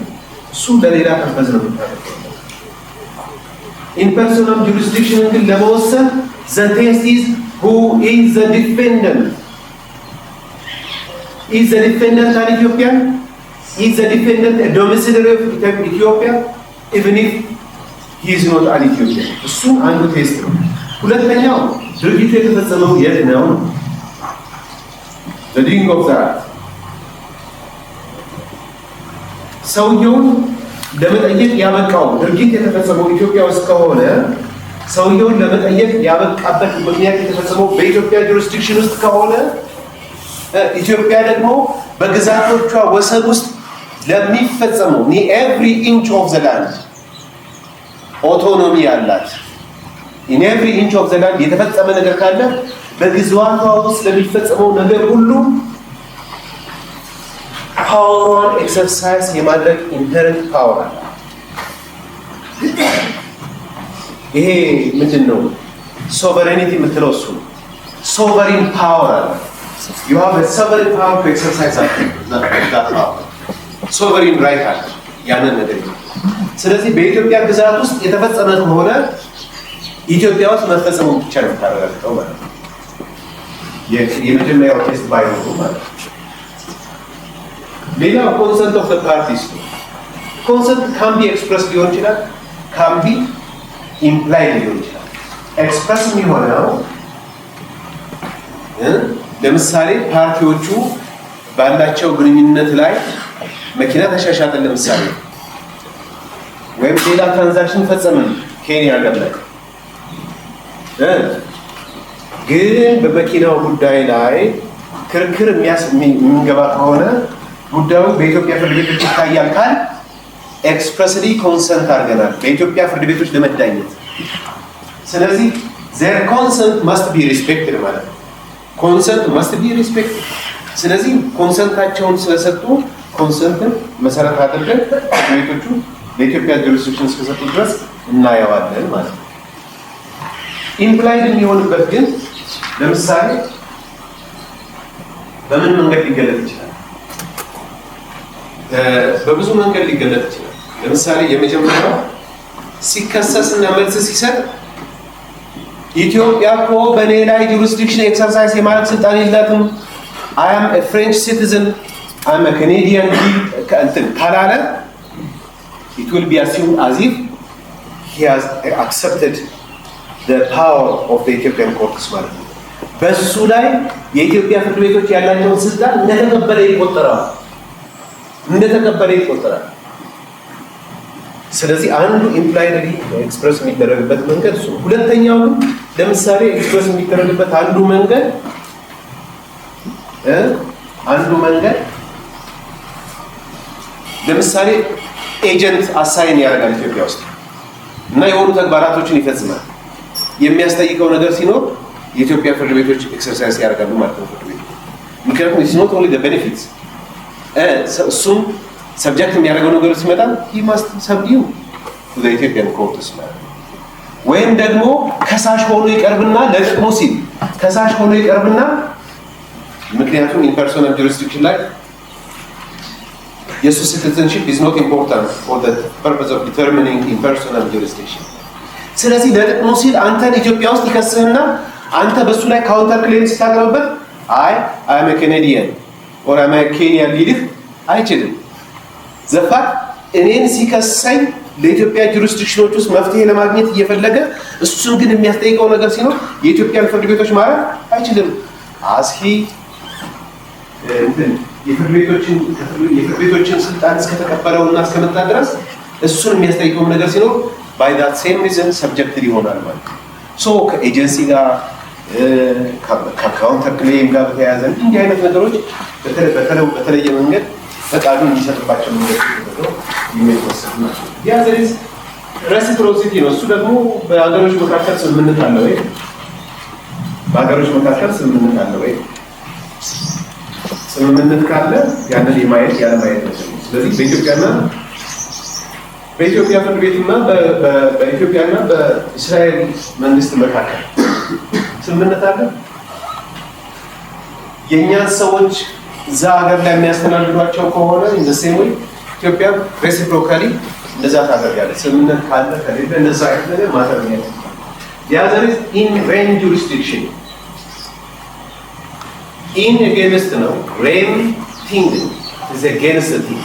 እሱ ለሌላ ፐርፐዝ ነው የሚታደርገው። in personal jurisdiction ግን ለመወሰን the test is who is the defendant. Is the defendant an Ethiopian? Is the defendant a domiciliary of Ethiopia? Even if he is not an Ethiopian. እሱ አንዱ ቴስት ነው። ሁለተኛው ድርጊቱ የተፈጸመው የት ነው? The doing of that. ሰውየውን ለመጠየቅ ያበቃው ድርጊት የተፈጸመው ኢትዮጵያ ውስጥ ከሆነ ሰውየውን ለመጠየቅ ያበቃበት ምክንያት የተፈጸመው በኢትዮጵያ ጁሪስዲክሽን ውስጥ ከሆነ ኢትዮጵያ ደግሞ በግዛቶቿ ወሰን ውስጥ ለሚፈጸመው every inch of the land ኦቶኖሚ ያላት in every inch of the land የተፈጸመ ነገር ካለ በግዛቷ ውስጥ ለሚፈጸመው ነገር ሁሉ ፓወሯን ኤክሰርሳይዝ የማድረግ ኢንሄረንት ፓወር አለ። ይሄ ምንድነው? ሶቨሬኒቲ የምትለው እሱ ነው። ሶቨሪን ፓወር አለ። you have a sovereign power to exercise that power. sovereign right አለ ያንን ነገር። ስለዚህ በኢትዮጵያ ግዛት ውስጥ የተፈጸመ ከሆነ ኢትዮጵያ ውስጥ መፈጸሙን ብቻ ነው ታረጋግጠው ማለት ነው። የመጀመሪያው ቴስት ባይሆኑ ማለት ነው። ሌላው ኮንሰንት ኦፍ ዘ ፓርቲስ ነው። ኮንሰንት ካን ቢ ኤክስፕረስ ሊሆን ይችላል፣ ካን ቢ ኢምፕላይድ ሊሆን ይችላል። ኤክስፕረስ የሚሆነው ለምሳሌ ፓርቲዎቹ ባላቸው ግንኙነት ላይ መኪና ተሻሻጠን ለምሳሌ ወይም ሌላ ትራንዛክሽን ፈጸምን ኬንያ ሀገር ላይ ግን በመኪናው ጉዳይ ላይ ክርክር የሚገባ ከሆነ ጉዳዩ በኢትዮጵያ ፍርድ ቤቶች ይታያል ካል ኤክስፕረስሊ ኮንሰንት አድርገናል በኢትዮጵያ ፍርድ ቤቶች ለመዳኘት። ስለዚህ their consent must be respected ማለት ነው። consent must be respected። ስለዚህ ኮንሰንታቸውን ስለሰጡ ኮንሰንትን መሰረት አድርገን ፍርድ ቤቶቹ ለኢትዮጵያ ጁሪስዲክሽን እስከሰጡ ድረስ እናየዋለን ማለት ነው። ኢምፕላይድ የሚሆንበት ግን ለምሳሌ በምን መንገድ ሊገለጥ ይችላል? በብዙ መንገድ ሊገለጥ ይችላል። ለምሳሌ የመጀመሪያው ሲከሰስና መልስ ሲሰጥ ኢትዮጵያ እኮ በኔ ላይ ጁሪስዲክሽን ኤክሰርሳይዝ የማድረግ ስልጣን የላትም I am a French citizen I am a Canadian ካላለ it will be assumed as if he has accepted the power of the Ethiopian courts ማለት ነው። በሱ ላይ የኢትዮጵያ ፍርድ ቤቶች ያላቸውን ስልጣን እንደተቀበለ ይቆጠራል። ስለዚህ አንዱ ኢምፕላይድሊ ኤክስፕረስ የሚደረግበት መንገድ እሱ። ሁለተኛው ግን ለምሳሌ ኤክስፕረስ የሚደረግበት አንዱ መንገድ ለምሳሌ ኤጀንት አሳይን ያደርጋል ኢትዮጵያ ውስጥ እና የሆኑ ተግባራቶችን ይፈጽማል። የሚያስጠይቀው ነገር ሲኖር የኢትዮጵያ ፍርድ ቤቶች ኤክሰርሳይዝ ያደርጋሉ ማለት ነው። ፍርድ ቤት ምክንያቱም it's not only the benefits እሱም ሰብጀክት የሚያደርገው ነገር ሲመጣ he must subdue to the Ethiopian courts ማለት ነው። ወይም ደግሞ ከሳሽ ሆኖ ይቀርብና ለጥቅሙ ሲል ከሳሽ ሆኖ ይቀርብና ምክንያቱም ኢምፐርሶናል ጁሪስዲክሽን ላይ የሱ citizenship is not important for the purpose of determining impersonal jurisdiction። ስለዚህ ለጥቅሙ ሲል አንተን ኢትዮጵያ ውስጥ ይከስህና አንተ በሱ ላይ ካውንተር ክሌም ስታቀርብበት I am a Canadian or I am a Kenyan ሊልህ አይችልም። ዘፋት እኔን ሲከሰኝ ለኢትዮጵያ ጁሪስዲክሽኖች ውስጥ መፍትሄ ለማግኘት እየፈለገ እሱን ግን የሚያስጠይቀው ነገር ሲኖር የኢትዮጵያን ፍርድ ቤቶች ማለት አይችልም። አስኪ የፍርድ ቤቶችን ስልጣን እስከተቀበለውና እስከመጣ ድረስ እሱን የሚያስጠይቀው ነገር ሲኖር by that same reason subjected ይሆናል ማለት ነው። ሶ ከኤጀንሲ ጋር ከካውንተር ክሌም ጋር በተያያዘ እንዲህ አይነት ነገሮች በተለየ መንገድ ፈቃዱን የሚሰጥባቸው መንገዶች ተደርገው የሚወሰዱ ናቸው። ያ ዘሪዝ ሬሲፕሮሲቲ ነው። እሱ ደግሞ በሀገሮች መካከል ስምምነት አለ ወይ? ስምምነት ካለ ያንን የማየት ያለማየት ነው። ስለዚህ በኢትዮጵያ ፍርድ ቤትና በኢትዮጵያና በእስራኤል መንግስት መካከል ስምምነት አለ። የእኛን ሰዎች እዛ ሀገር ላይ የሚያስተናግዷቸው ከሆነ እንደዚህ ወይ ኢትዮጵያ ሬሲፕሮካሊ እንደዛ ታደርጋለች። ስምምነት ካለ ከሌለ እንደዛ አይነት ነገር ማድረግ ነው። ያዘር ኢን ሬን ጁሪስዲክሽን ኢን against ነው ሬን ቲንግ is against the thing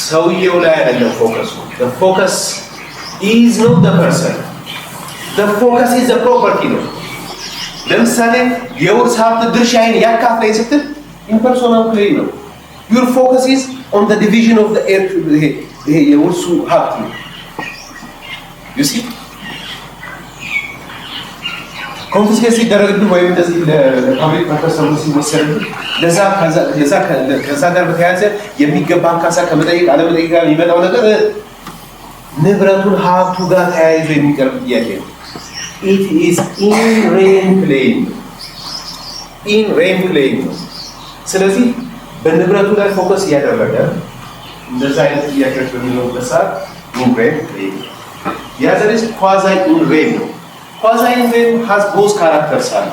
ሰውየው ላይ አይደለም ፎከሱ። the focus is not the person, the focus is the property ነው። ለምሳሌ የውርስ ሀብት ድርሻዬን ያካፍለኝ ስትል ኢምፐርሶናል ክሌም ነው። your focus is on the division of the የውርሱ ሀብት ነው። you see ኮንፊስኬት ሲደረግብህ ወይም እንደዚህ ለፓብሊክ ፐርፐስ ሲወሰድብህ ከዛ ጋር በተያያዘ የሚገባን ካሳ ከመጠየቅ አለመጠየቅ ጋር የሚመጣው ነገር ንብረቱን ሀብቱ ጋር ተያይዞ የሚቀርብ ጥያቄ ነው። it is in rem claim ነው። ስለዚህ በንብረቱ ላይ ፎከስ እያደረገ እንደዛ አይነት ጥያቄዎች በሚኖሩበት ሰዓት in rem claim ያዘር is quasi in rem ነው። quasi in rem has both characters አሉ።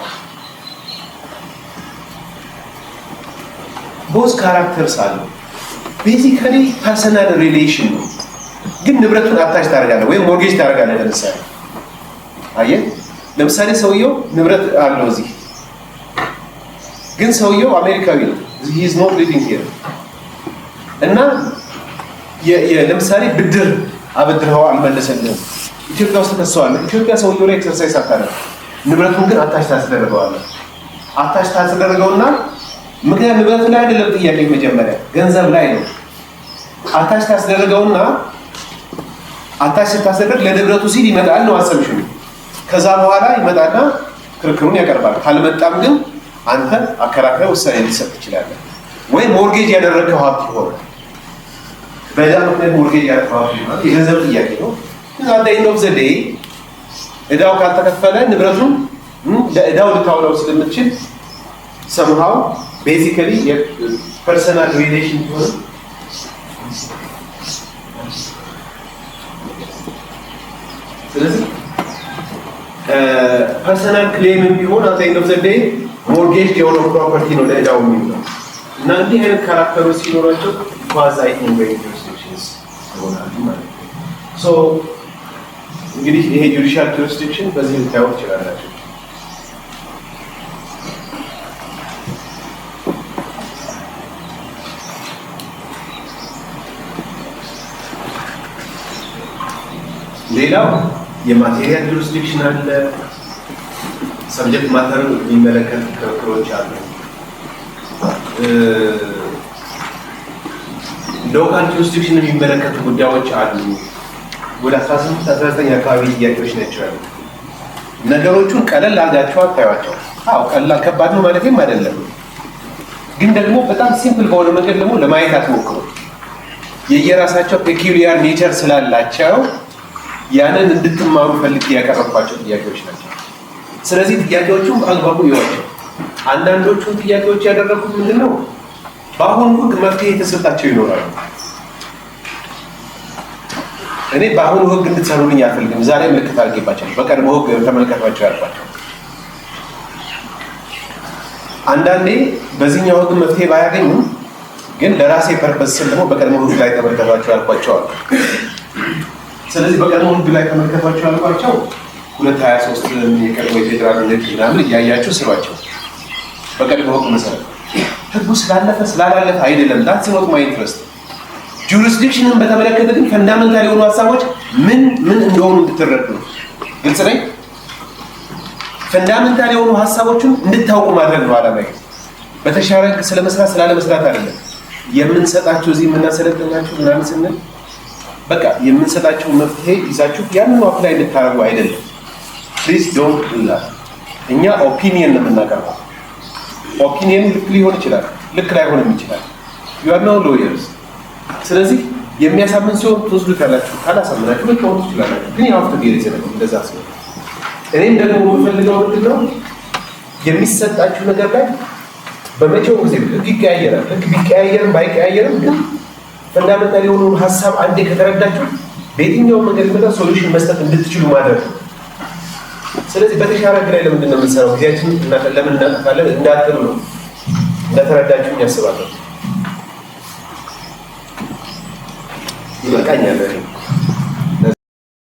ቤዚካሊ ፐርሰናል ሪሌሽን ነው፣ ግን ንብረቱን አታች ታደርጋለህ ወይም ሞርጌጅ ታደርጋለህ። ለምሳሌ ሰውየው ንብረት አለው እዚህ፣ ግን ሰውየው አሜሪካዊ ነው። he is not living here እና ለምሳሌ ብድር አበድረኸው አልመለሰልህም፣ ኢትዮጵያ ውስጥ ተከሰዋለህ። ኢትዮጵያ ሰውየው ላይ ኤክሰርሳይዝ አታደርግ፣ ንብረቱን ግን አታች ታስደርገዋለህ። አታች ታስደርገውና ምክንያት ንብረት ላይ አይደለም ጥያቄ፣ መጀመሪያ ገንዘብ ላይ ነው። አታች ታስደርገውና አታች ስታስደርግ ለንብረቱ ሲል ይመጣል ነው አሰብሽ። ከዛ በኋላ ይመጣና ክርክሩን ያቀርባል። ካልመጣም ግን አንተ አከራካሪ ውሳኔ ሊሰጥ ትችላለህ። ወይ ሞርጌጅ ያደረግከው ሀብት ይሆናል። በዛ ምክንያት ሞርጌጅ ያደረግከው ሀብት ይሆናል። የገንዘብ ጥያቄ ነው። at the end of the day እዳው ካልተከፈለ ንብረቱን ለእዳው ልታውለው ስለምትችል somehow basically personal relation ሆነ። ስለዚህ ፐርሰናል ክሌም ቢሆን at the end of the day ሞርጌጅ የሆነ ፕሮፐርቲ ነው ለዳው የሚለው እና እንዲህ አይነት ካራክተሮች ሲኖራቸው ኳዚ ኢንቬንት ጁሪስዲክሽንስ ይሆናሉ ማለት ነው። ሶ እንግዲህ ይሄ ጁዲሻል ጁሪስዲክሽን በዚህ ልታዩት ትችላላችሁ። ሌላው የማቴሪያል ጁሪስዲክሽን አለ። ሰብጀክት ማተርን የሚመለከት ክርክሮች አሉ። ሎካል ጁሪስዲክሽን የሚመለከቱ ጉዳዮች አሉ። ወደ 18-19 አካባቢ ጥያቄዎች ናቸው ያሉት። ነገሮቹን ቀለል አድርጋችሁ አታዩዋቸው። አዎ ቀላል ከባድ ነው ማለትም አይደለም፣ ግን ደግሞ በጣም ሲምፕል በሆነ መንገድ ደግሞ ለማየት አትሞክሩ። የየራሳቸው ፔኪሊያር ኔቸር ስላላቸው ያንን እንድትማሩ ፈልጌ ያቀረብኳቸው ጥያቄዎች ናቸው። ስለዚህ ጥያቄዎቹም አግባቡ ይዋቸው። አንዳንዶቹን ጥያቄዎች ያደረኩት ምንድነው በአሁኑ ህግ መፍትሄ የተሰጣቸው ይኖራሉ። እኔ በአሁኑ ህግ እንድትሰሩልኝ አልፈልግም። ዛሬ ምልክት አድርጌባቸው በቀድሞ ህግ ተመልከቷቸው ያልኳቸው። አንዳንዴ በዚህኛው ህግ መፍትሄ ባያገኙም ግን ለራሴ ፐርፐስ ስል ደግሞ በቀድሞ ህግ ላይ ተመልከቷቸው ያልኳቸው አሉ። ስለዚህ በቀድሞ ህግ ላይ ተመልከቷቸው ያልኳቸው 223 የቀድሞ የፌዴራል ህግ ምናምን እያያችሁ ስሯቸው። በቀድሞ ህግ መሰረት ህጉ ስላለፈ ስላላለፈ አይደለም። that's not my interest። ጁሪስዲክሽንን በተመለከተ ግን ፈንዳሜንታል የሆኑ ሀሳቦች ምን እንደሆኑ እንድትረዱ ግልጽ ነኝ። ፈንዳሜንታል የሆኑ ሀሳቦችን እንድታውቁ ማድረግ ነው ዓላማዬ። በተሻለ ህግ ስለመስራት ስላለመስራት አይደለም። የምንሰጣቸው እዚህ የምናሰለጥናቸው ምናምን ስንል በቃ የምንሰጣቸው መፍትሄ ይዛችሁ ያንን አፕላይ እንድታደርጉ አይደለም። ፕሊዝ ዶንት ዱ ዛት። እኛ ኦፒኒየን ነው የምናቀርበው። ኦፒኒየን ልክ ሊሆን ይችላል፣ ልክ ላይሆንም ይችላል። you are no lawyers። ስለዚህ የሚያሳምን ሲሆን ትወስዱታላችሁ፣ ካላሳመናችሁ ልትሆኑ ትችላላችሁ። ግን ያው ተገኘ ይዘለው እንደዛ ሲሆን እኔም ደግሞ የምፈልገው ምንድነው የሚሰጣችሁ ነገር ላይ በመቼው ጊዜ ህግ ይቀያየራል። ህግ ቢቀያየርም ባይቀያየርም ግን ፈንዳሜንታል የሆኑ ሀሳብ አንዴ ከተረዳችሁ በየትኛው መንገድ መጣ ሶሉሽን መስጠት እንድትችሉ ማድረግ ነው። ስለዚህ በተሻለ ህግ ላይ ለምንድን ነው የምንሰራው? ጊዜያችን ለምን እናጠፋለን እንዳትሉ ነው። እንደተረዳችሁኝ ያስባለሁ። ይበቃኛል።